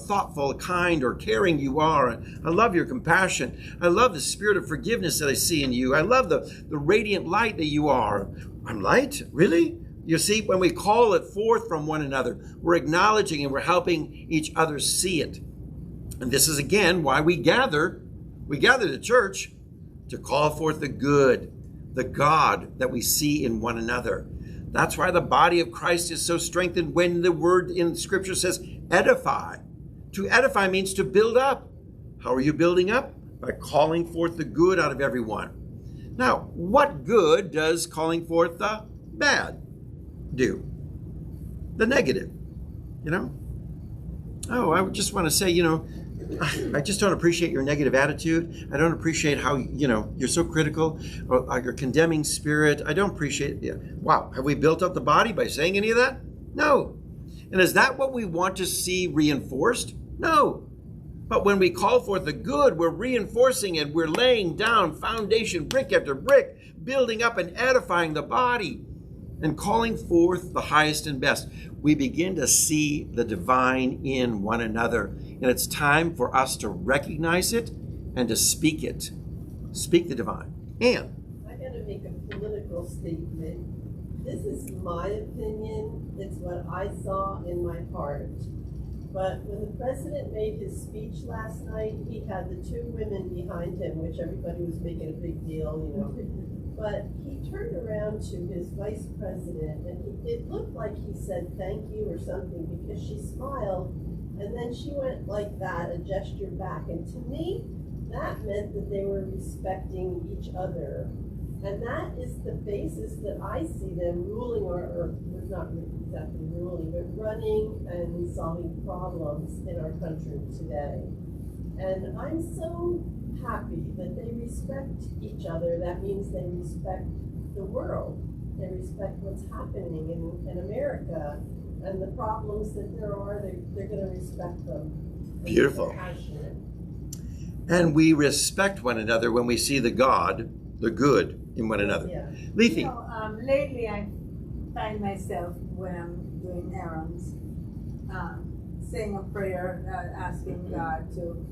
thoughtful, kind, or caring you are. I love your compassion. I love the spirit of forgiveness that I see in you. I love the radiant light that you are. I'm light? Really? You see, when we call it forth from one another, we're acknowledging and we're helping each other see it. And this is, again, why we gather to church to call forth the good, the God that we see in one another. That's why the body of Christ is so strengthened when the word in Scripture says edify. To edify means to build up. How are you building up? By calling forth the good out of everyone. Now, what good does calling forth the bad do? The negative, Oh, I just want to say, I just don't appreciate your negative attitude. I don't appreciate how, you're so critical or your condemning spirit. I don't appreciate it. Wow. Have we built up the body by saying any of that? No. And is that what we want to see reinforced? No. But when we call forth the good, we're reinforcing it. We're laying down foundation, brick after brick, building up and edifying the body and calling forth the highest and best. We begin to see the divine in one another. And it's time for us to recognize it and to speak it. Speak the divine. And I got to make a political statement. This is my opinion. It's what I saw in my heart. But when the president made his speech last night, he had the two women behind him, which everybody was making a big deal, you know. But he turned around to his vice president, and it looked like he said thank you or something, because she smiled, and then she went like that, a gesture back. And to me, that meant that they were respecting each other. And that is the basis that I see them ruling, or not exactly ruling, but running and solving problems in our country today. And I'm so happy that they respect each other. That means they respect the world. They respect what's happening in America and the problems that there are. They're going to respect them. beautiful. And we respect one another when we see the God, the good in one another. Yeah. Lethe. Lately I find myself when I'm doing errands, saying a prayer, asking God to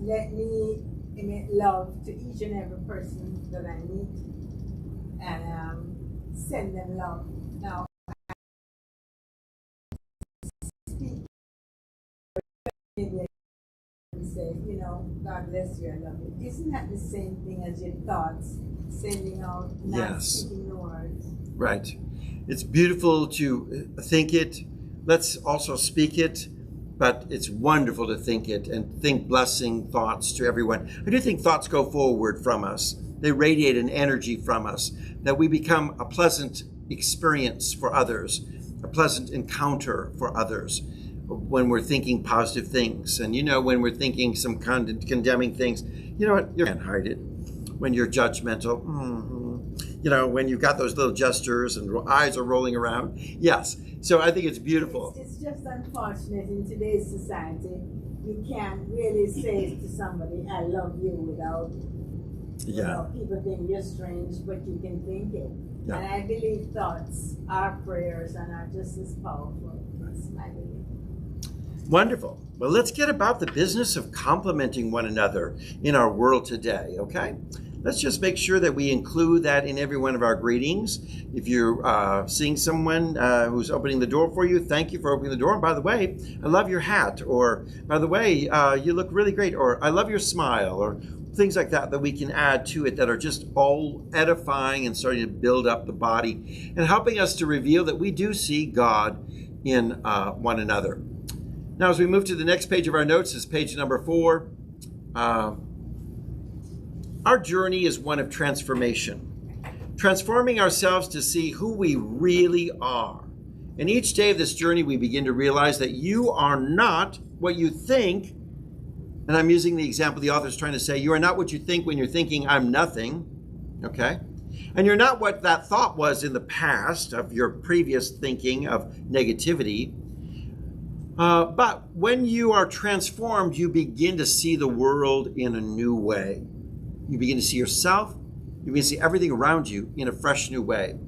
let me emit love to each and every person that I meet, and send them love. Now, speak and say, God bless you, I love you. Isn't that the same thing as your thoughts, sending out, not Yes. speaking the words? Right. It's beautiful to think it. Let's also speak it. But it's wonderful to think it and think blessing thoughts to everyone. I do think thoughts go forward from us. They radiate an energy from us, that we become a pleasant experience for others, a pleasant encounter for others when we're thinking positive things. And when we're thinking some condemning things, you know what? You can't hide it. When you're judgmental, when you've got those little gestures and eyes are rolling around. Yes. So I think it's beautiful. It's just unfortunate in today's society, you can't really say to somebody, I love you, without people think you're strange, but you can think it. Yeah. And I believe thoughts are prayers and are just as powerful. That's my belief. Wonderful. Well, let's get about the business of complimenting one another in our world today, okay? Let's just make sure that we include that in every one of our greetings. If you're seeing someone who's opening the door for you, thank you for opening the door. And by the way, I love your hat. Or by the way, you look really great. Or I love your smile. Or things like that we can add to it that are just all edifying and starting to build up the body and helping us to reveal that we do see God in one another. Now, as we move to the next page of our notes, is page number 4. Our journey is one of transformation, transforming ourselves to see who we really are. And each day of this journey, we begin to realize that you are not what you think. And I'm using the example the author's trying to say, you are not what you think when you're thinking, I'm nothing, okay? And you're not what that thought was in the past of your previous thinking of negativity. But when you are transformed, you begin to see the world in a new way. You begin to see yourself, you begin to see everything around you in a fresh new way.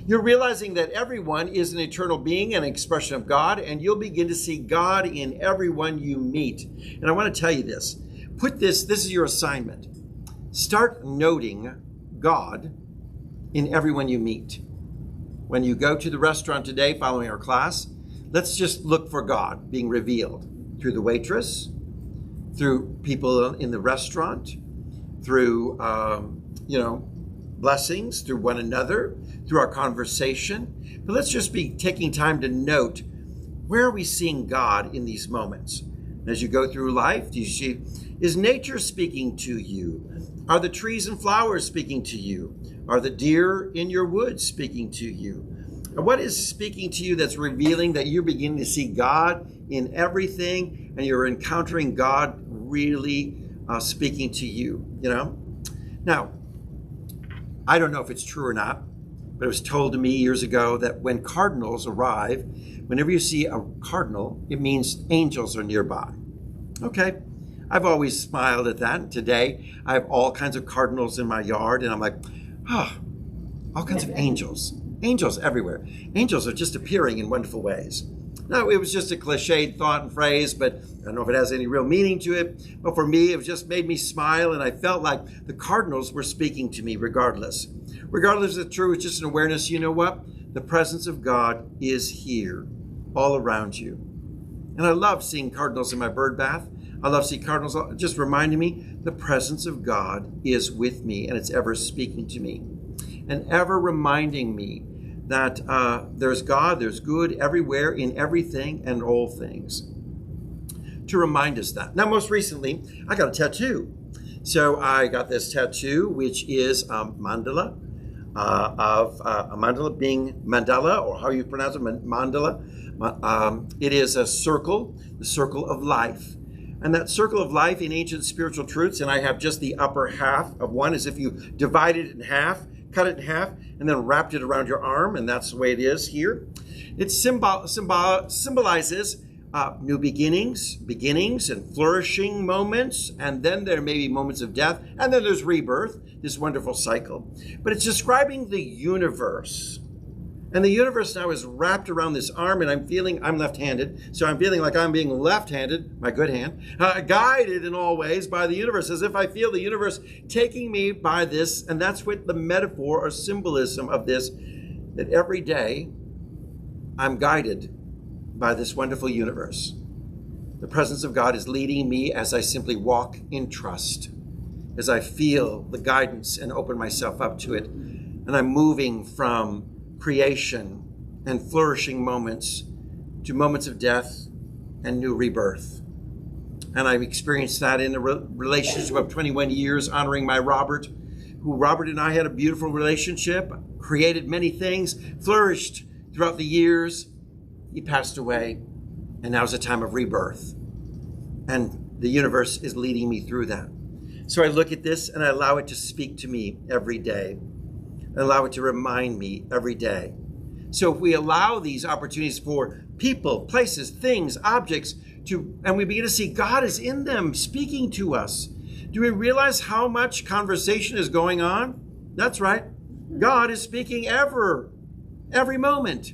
You're realizing that everyone is an eternal being, an expression of God, and you'll begin to see God in everyone you meet. And I want to tell you this. This is your assignment. Start noting God in everyone you meet. When you go to the restaurant today following our class, let's just look for God being revealed through the waitress, through people in the restaurant, through, blessings, through one another, through our conversation. But let's just be taking time to note, where are we seeing God in these moments? As you go through life, do you see, is nature speaking to you? Are the trees and flowers speaking to you? Are the deer in your woods speaking to you? What is speaking to you that's revealing that you're beginning to see God in everything and you're encountering God really speaking to you, Now, I don't know if it's true or not, but it was told to me years ago that when cardinals arrive, whenever you see a cardinal, it means angels are nearby. Okay, I've always smiled at that. And today, I have all kinds of cardinals in my yard, and I'm like, oh, all kinds of angels. Angels everywhere. Angels are just appearing in wonderful ways. No, it was just a cliched thought and phrase, but I don't know if it has any real meaning to it. But for me, it just made me smile, and I felt like the cardinals were speaking to me regardless. Regardless of the truth, it's just an awareness, you know what? The presence of God is here, all around you. And I love seeing cardinals in my bird bath. I love seeing cardinals just reminding me the presence of God is with me, and it's ever speaking to me. And ever reminding me that there's God, there's good everywhere, in everything and all things. To remind us that. Now, most recently, I got a tattoo. So I got this tattoo, which is mandala, a mandala being mandala, or how you pronounce it, mandala. It is a circle, the circle of life. And that circle of life in ancient spiritual truths, and I have just the upper half of one, as if you divided it in half, cut it in half, and then wrapped it around your arm, and that's the way it is here. It symbolizes new beginnings and flourishing moments, and then there may be moments of death, and then there's rebirth, this wonderful cycle. But it's describing the universe. And the universe now is wrapped around this arm, and I'm left-handed, so I'm feeling like I'm being left-handed, my good hand, guided in all ways by the universe, as if I feel the universe taking me by this, and that's what the metaphor or symbolism of this, that every day I'm guided by this wonderful universe. The presence of God is leading me as I simply walk in trust, as I feel the guidance and open myself up to it, and I'm moving from creation and flourishing moments to moments of death and new rebirth. And I've experienced that in a relationship of 21 years, honoring my Robert and I had a beautiful relationship, created many things, flourished throughout the years. He passed away, and now is a time of rebirth. And the universe is leading me through that. So I look at this and I allow it to speak to me every day. Allow it to remind me every day. So if we allow these opportunities for people, places, things, objects, and we begin to see God is in them speaking to us, do we realize how much conversation is going on? That's right. God is speaking every moment.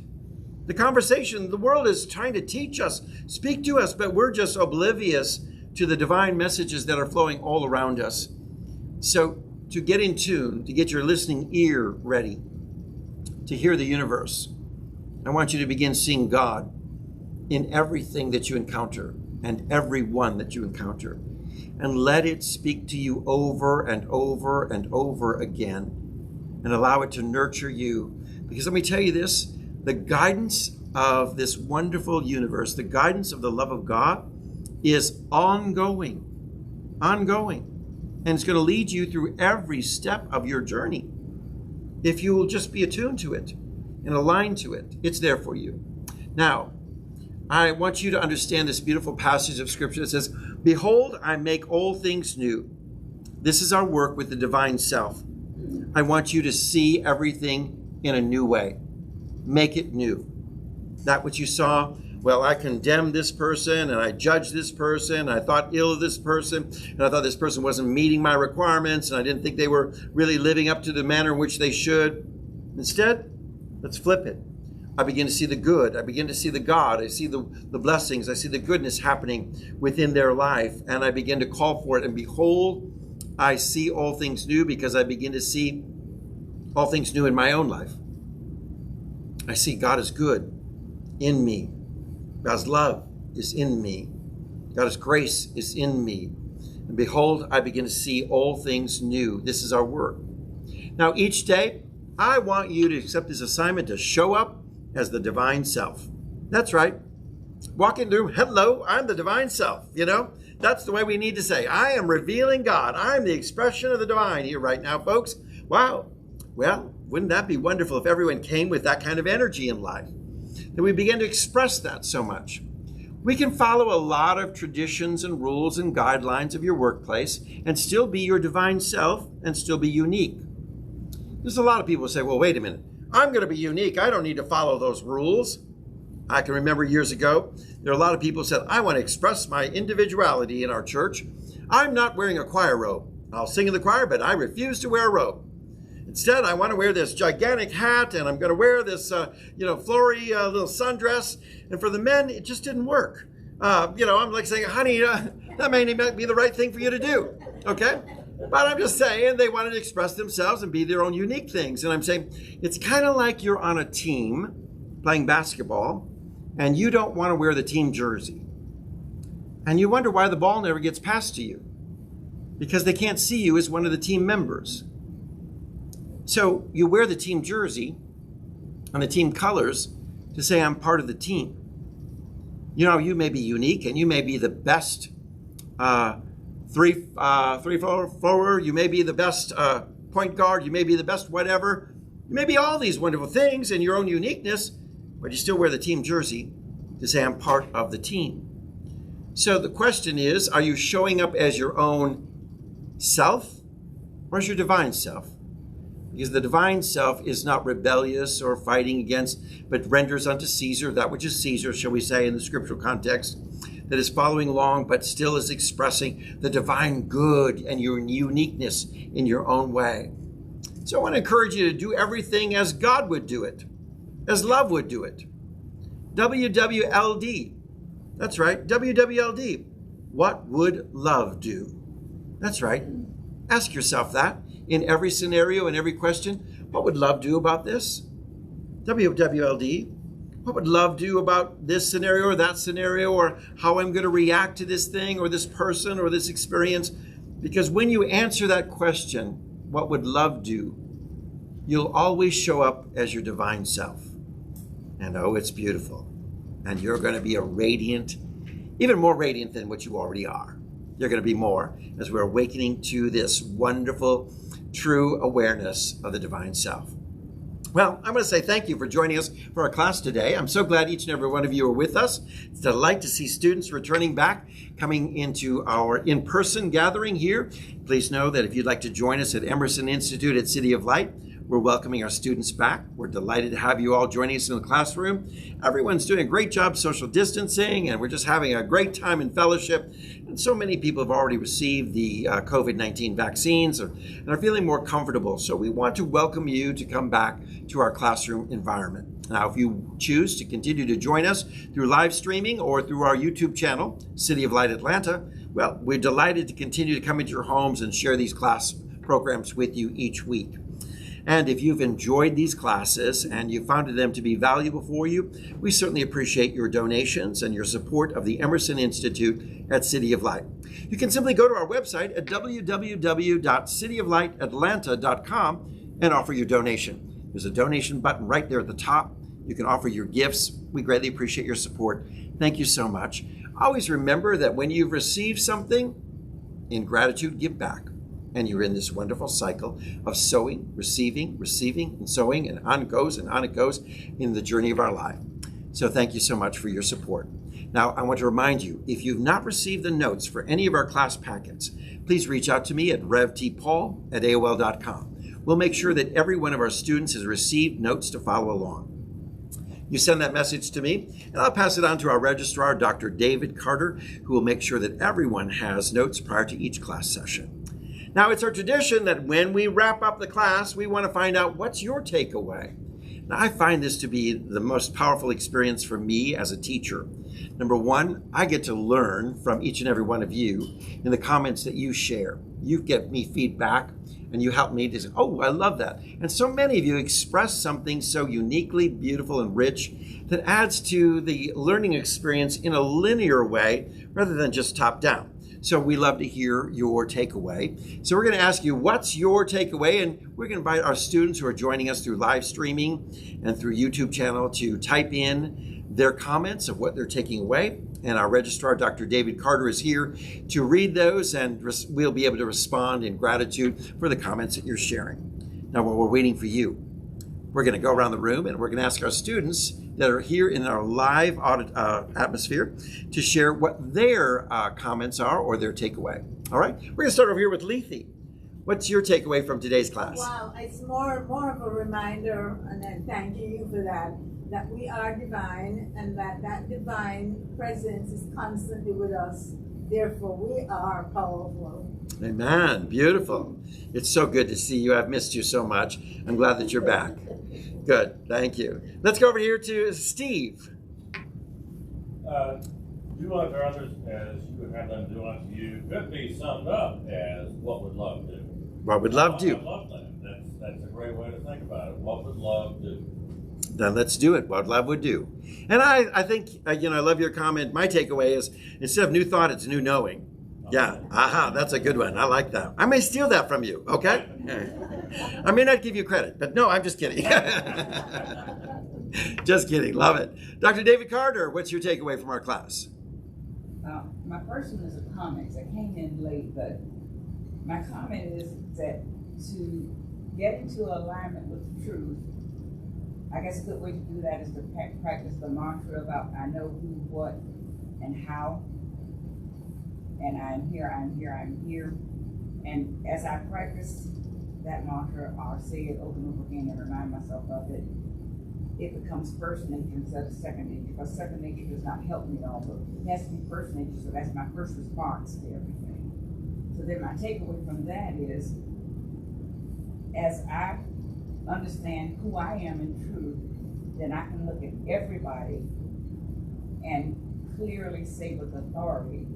The conversation, the world is trying to teach us, speak to us, but we're just oblivious to the divine messages that are flowing all around us. So to get in tune, to get your listening ear ready, to hear the universe, I want you to begin seeing God in everything that you encounter and everyone that you encounter. And let it speak to you over and over and over again. And allow it to nurture you. Because let me tell you this, the guidance of this wonderful universe, the guidance of the love of God is ongoing. And it's going to lead you through every step of your journey. If you will just be attuned to it and aligned to it, it's there for you. Now, I want you to understand this beautiful passage of Scripture that says, "Behold, I make all things new." This is our work with the divine self. I want you to see everything in a new way. Make it new. That which you saw, well, I condemned this person and I judged this person. I thought ill of this person and I thought this person wasn't meeting my requirements and I didn't think they were really living up to the manner in which they should. Instead, let's flip it. I begin to see the good. I begin to see the God. I see the blessings. I see the goodness happening within their life. And I begin to call for it. And behold, I see all things new because I begin to see all things new in my own life. I see God is good in me. God's love is in me. God's grace is in me. And behold, I begin to see all things new. This is our work. Now, each day, I want you to accept this assignment to show up as the divine self. That's right. Walk in the room, hello, I'm the divine self. You know, that's the way we need to say. I am revealing God. I'm the expression of the divine here right now, folks. Wow. Well, wouldn't that be wonderful if everyone came with that kind of energy in life? That we begin to express that so much. We can follow a lot of traditions and rules and guidelines of your workplace and still be your divine self and still be unique. There's a lot of people who say, well, wait a minute. I'm going to be unique. I don't need to follow those rules. I can remember years ago, there are a lot of people who said, I want to express my individuality in our church. I'm not wearing a choir robe. I'll sing in the choir, but I refuse to wear a robe. Instead, I want to wear this gigantic hat, and I'm going to wear this, flory little sundress. And for the men, it just didn't work. I'm like saying, honey, that may not be the right thing for you to do, okay? But I'm just saying they wanted to express themselves and be their own unique things. And I'm saying it's kind of like you're on a team playing basketball, and you don't want to wear the team jersey. And you wonder why the ball never gets passed to you. Because they can't see you as one of the team members. So you wear the team jersey and the team colors to say, I'm part of the team. You may be unique and you may be the best three forward, you may be the best point guard, you may be the best whatever. You may be all these wonderful things in your own uniqueness, but you still wear the team jersey to say, I'm part of the team. So the question is, are you showing up as your own self or as your divine self? Because the divine self is not rebellious or fighting against, but renders unto Caesar that which is Caesar, shall we say, in the scriptural context, that is following along, but still is expressing the divine good and your uniqueness in your own way. So I want to encourage you to do everything as God would do it, as love would do it. WWLD. That's right, WWLD. What would love do? That's right. Ask yourself that in every scenario, in every question. What would love do about this? WWLD. What would love do about this scenario or that scenario, or how I'm going to react to this thing or this person or this experience? Because when you answer that question, what would love do, you'll always show up as your divine self. And oh, it's beautiful. And you're going to be a radiant, even more radiant than what you already are. You're going to be more as we're awakening to this wonderful, true awareness of the divine self. Well, I'm going to say thank you for joining us for our class today. I'm so glad each and every one of you are with us. It's a delight to see students returning back, coming into our in-person gathering here. Please know that if you'd like to join us at Emerson Institute at City of Light, we're welcoming our students back. We're delighted to have you all joining us in the classroom. Everyone's doing a great job social distancing, and we're just having a great time in fellowship. And so many people have already received the COVID-19 vaccines and are feeling more comfortable. So we want to welcome you to come back to our classroom environment. Now, if you choose to continue to join us through live streaming or through our YouTube channel, City of Light Atlanta, well, we're delighted to continue to come into your homes and share these class programs with you each week. And if you've enjoyed these classes and you found them to be valuable for you, we certainly appreciate your donations and your support of the Emerson Institute at City of Light. You can simply go to our website at www.cityoflightatlanta.com and offer your donation. There's a donation button right there at the top. You can offer your gifts. We greatly appreciate your support. Thank you so much. Always remember that when you've received something, in gratitude, give back. And you're in this wonderful cycle of sowing, receiving, and sowing, and on it goes in the journey of our life. So thank you so much for your support. Now, I want to remind you, if you've not received the notes for any of our class packets, please reach out to me at revtpaul@aol.com. We'll make sure that every one of our students has received notes to follow along. You send that message to me, and I'll pass it on to our registrar, Dr. David Carter, who will make sure that everyone has notes prior to each class session. Now, it's our tradition that when we wrap up the class, we want to find out what's your takeaway. Now, I find this to be the most powerful experience for me as a teacher. Number one, I get to learn from each and every one of you in the comments that you share. You give me feedback, and you help me to say, oh, I love that. And so many of you express something so uniquely beautiful and rich that adds to the learning experience in a linear way rather than just top down. So we love to hear your takeaway. So we're going to ask you, what's your takeaway? And we're going to invite our students who are joining us through live streaming and through YouTube channel to type in their comments of what they're taking away. And our registrar, Dr. David Carter, is here to read those, and we'll be able to respond in gratitude for the comments that you're sharing. Now, while we're waiting for you, we're going to go around the room and we're going to ask our students that are here in our live atmosphere to share what their comments are or their takeaway. All right, we're going to start over here with Lethe. What's your takeaway from today's class? Wow, it's more of a reminder, and then thanking you for that. that we are divine and that divine presence is constantly with us. Therefore, we are powerful. Amen. Beautiful. It's so good to see you. I've missed you so much. I'm glad that you're back. Good. Thank you. Let's go over here to Steve. Do unto others as you would have them do unto you could be summed up as what would love do? What would love do? I love that. That's a great way to think about it. What would love do? Then let's do it. What love would do. And I think, I love your comment. My takeaway is instead of new thought, it's new knowing. Yeah. Aha. That's a good one. I like that. I may steal that from you. Okay. I may not give you credit, but no, I'm just kidding. Just kidding. Love it. Dr. David Carter, what's your takeaway from our class? My first one is a comment. I came in late, but my comment is that to get into alignment with the truth, I guess a good way to do that is to practice the mantra about I know who, what, and how. And I'm here, I'm here, I'm here. And as I practice that mantra, I'll say it over and over again and remind myself of it. It becomes first nature instead of second nature, because second nature does not help me at all, but it has to be first nature, so that's my first response to everything. So then my takeaway from that is, as I understand who I am in truth, then I can look at everybody and clearly say with authority,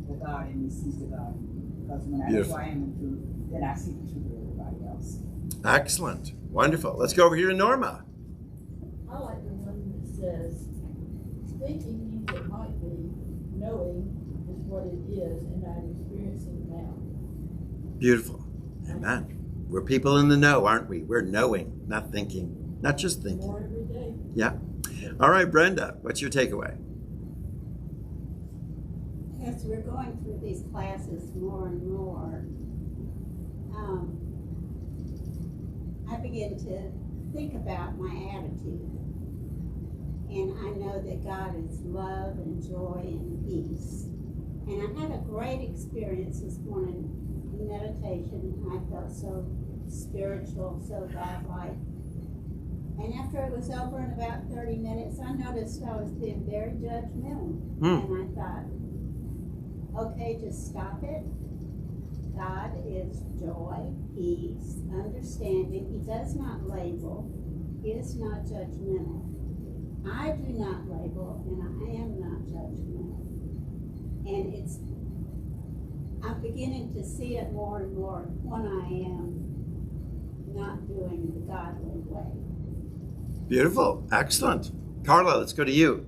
the God in me sees the God in me. Because when I know who I am in truth, then I see the truth of everybody else. Excellent. Wonderful. Let's go over here to Norma. I like the one that says, thinking means it might be, knowing is what it is, and I'm experiencing now. Beautiful. Amen. We're people in the know, aren't we? We're knowing, not thinking, not just thinking. More every day. Yeah. All right, Brenda, what's your takeaway? As we're going through these classes more and more, I begin to think about my attitude. And I know that God is love and joy and peace. And I had a great experience this morning in meditation. I felt so spiritual, so godlike. And after it was over in about 30 minutes, I noticed I was being very judgmental. And I thought, okay, just stop it. God is joy, peace, understanding. He does not label. He is not judgmental. I do not label, and I am not judgmental. And I'm beginning to see it more and more when I am not doing the godly way. Beautiful. Excellent. Carla, let's go to you.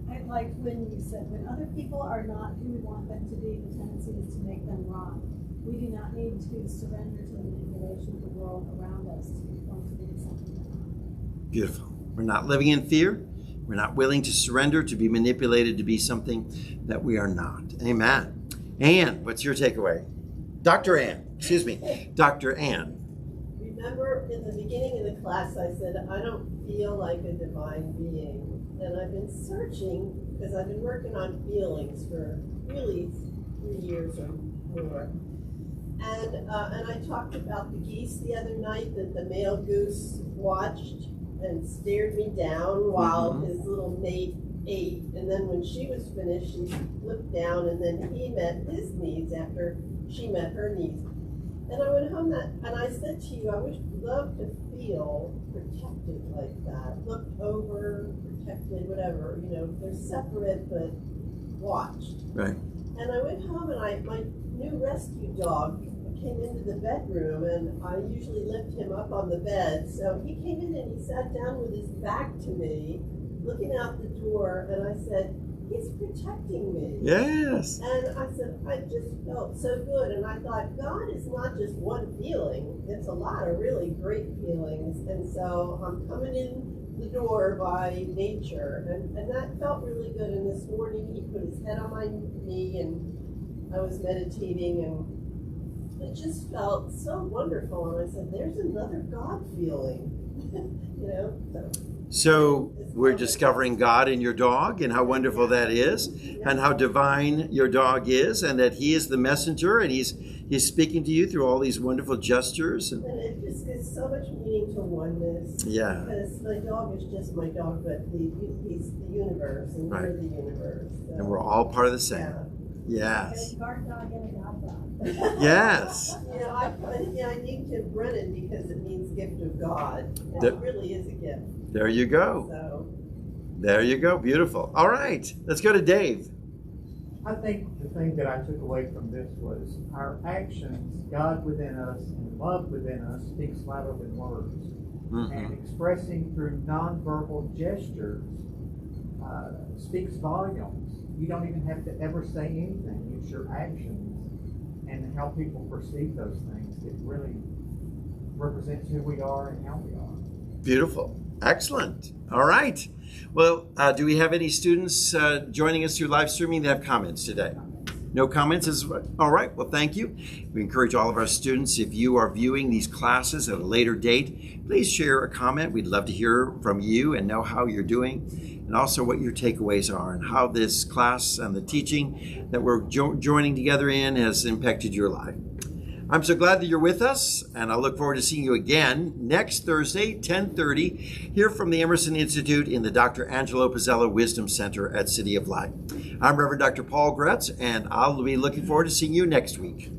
I liked when you said, when other people are not who we want them to be, the tendency is to make them wrong. We do not need to surrender to the manipulation of the world around us to want to be something wrong. Beautiful. We're not living in fear. We're not willing to surrender to be manipulated to be something that we are not. Amen. Ann, what's your takeaway? Dr. Ann, excuse me, Dr. Ann. Remember in the beginning of the class I said, I don't feel like a divine being. And I've been searching, because I've been working on feelings for really 3 years or more. And I talked about the geese the other night, that the male goose watched and stared me down while his little mate ate. And then when she was finished, she looked down, and then he met his needs after she met her needs. And I went home and I said to you, I would love to feel protected like that, looked over, protected, whatever. They're separate but watched. Right. And I went home and my new rescue dog came into the bedroom, and I usually lift him up on the bed. So he came in and he sat down with his back to me, looking out the door, and I said, he's protecting me. Yes. And I said, I just felt so good. And I thought, God is not just one feeling. It's a lot of really great feelings. And so I'm coming in the door by nature. And that felt really good. And this morning he put his head on my knee, and I was meditating, and it just felt so wonderful. And I said, there's another God feeling. So So we're discovering God in your dog and how wonderful that is, and how divine your dog is, and that he is the messenger, and he's speaking to you through all these wonderful gestures. And it just gives so much meaning to oneness. Yeah. Because my dog is just my dog, but he's the universe, and Right. we're the universe. So, And we're all part of the same. yeah. Yes. A guard dog and a god dog. Yes. I need to Brennan because it means gift of God. And The- it really is a gift. There you go. So There you go. Beautiful. All right. Let's go to Dave. I think the thing that I took away from this was our actions, God within us and love within us speaks louder than words. And expressing through nonverbal gestures speaks volumes. You don't even have to ever say anything. It's your actions and how people perceive those things. It really represents who we are and how we are. Beautiful. Excellent. All right. Well, do we have any students joining us through live streaming that have comments today? No comments? All right. Well, thank you. We encourage all of our students, if you are viewing these classes at a later date, please share a comment. We'd love to hear from you and know how you're doing, and also what your takeaways are and how this class and the teaching that we're joining together in has impacted your life. I'm so glad that you're with us, and I look forward to seeing you again next Thursday, 10:30, here from the Emerson Institute in the Dr. Angelo Pizzella Wisdom Center at City of Light. I'm Reverend Dr. Paul Gretz, and I'll be looking forward to seeing you next week.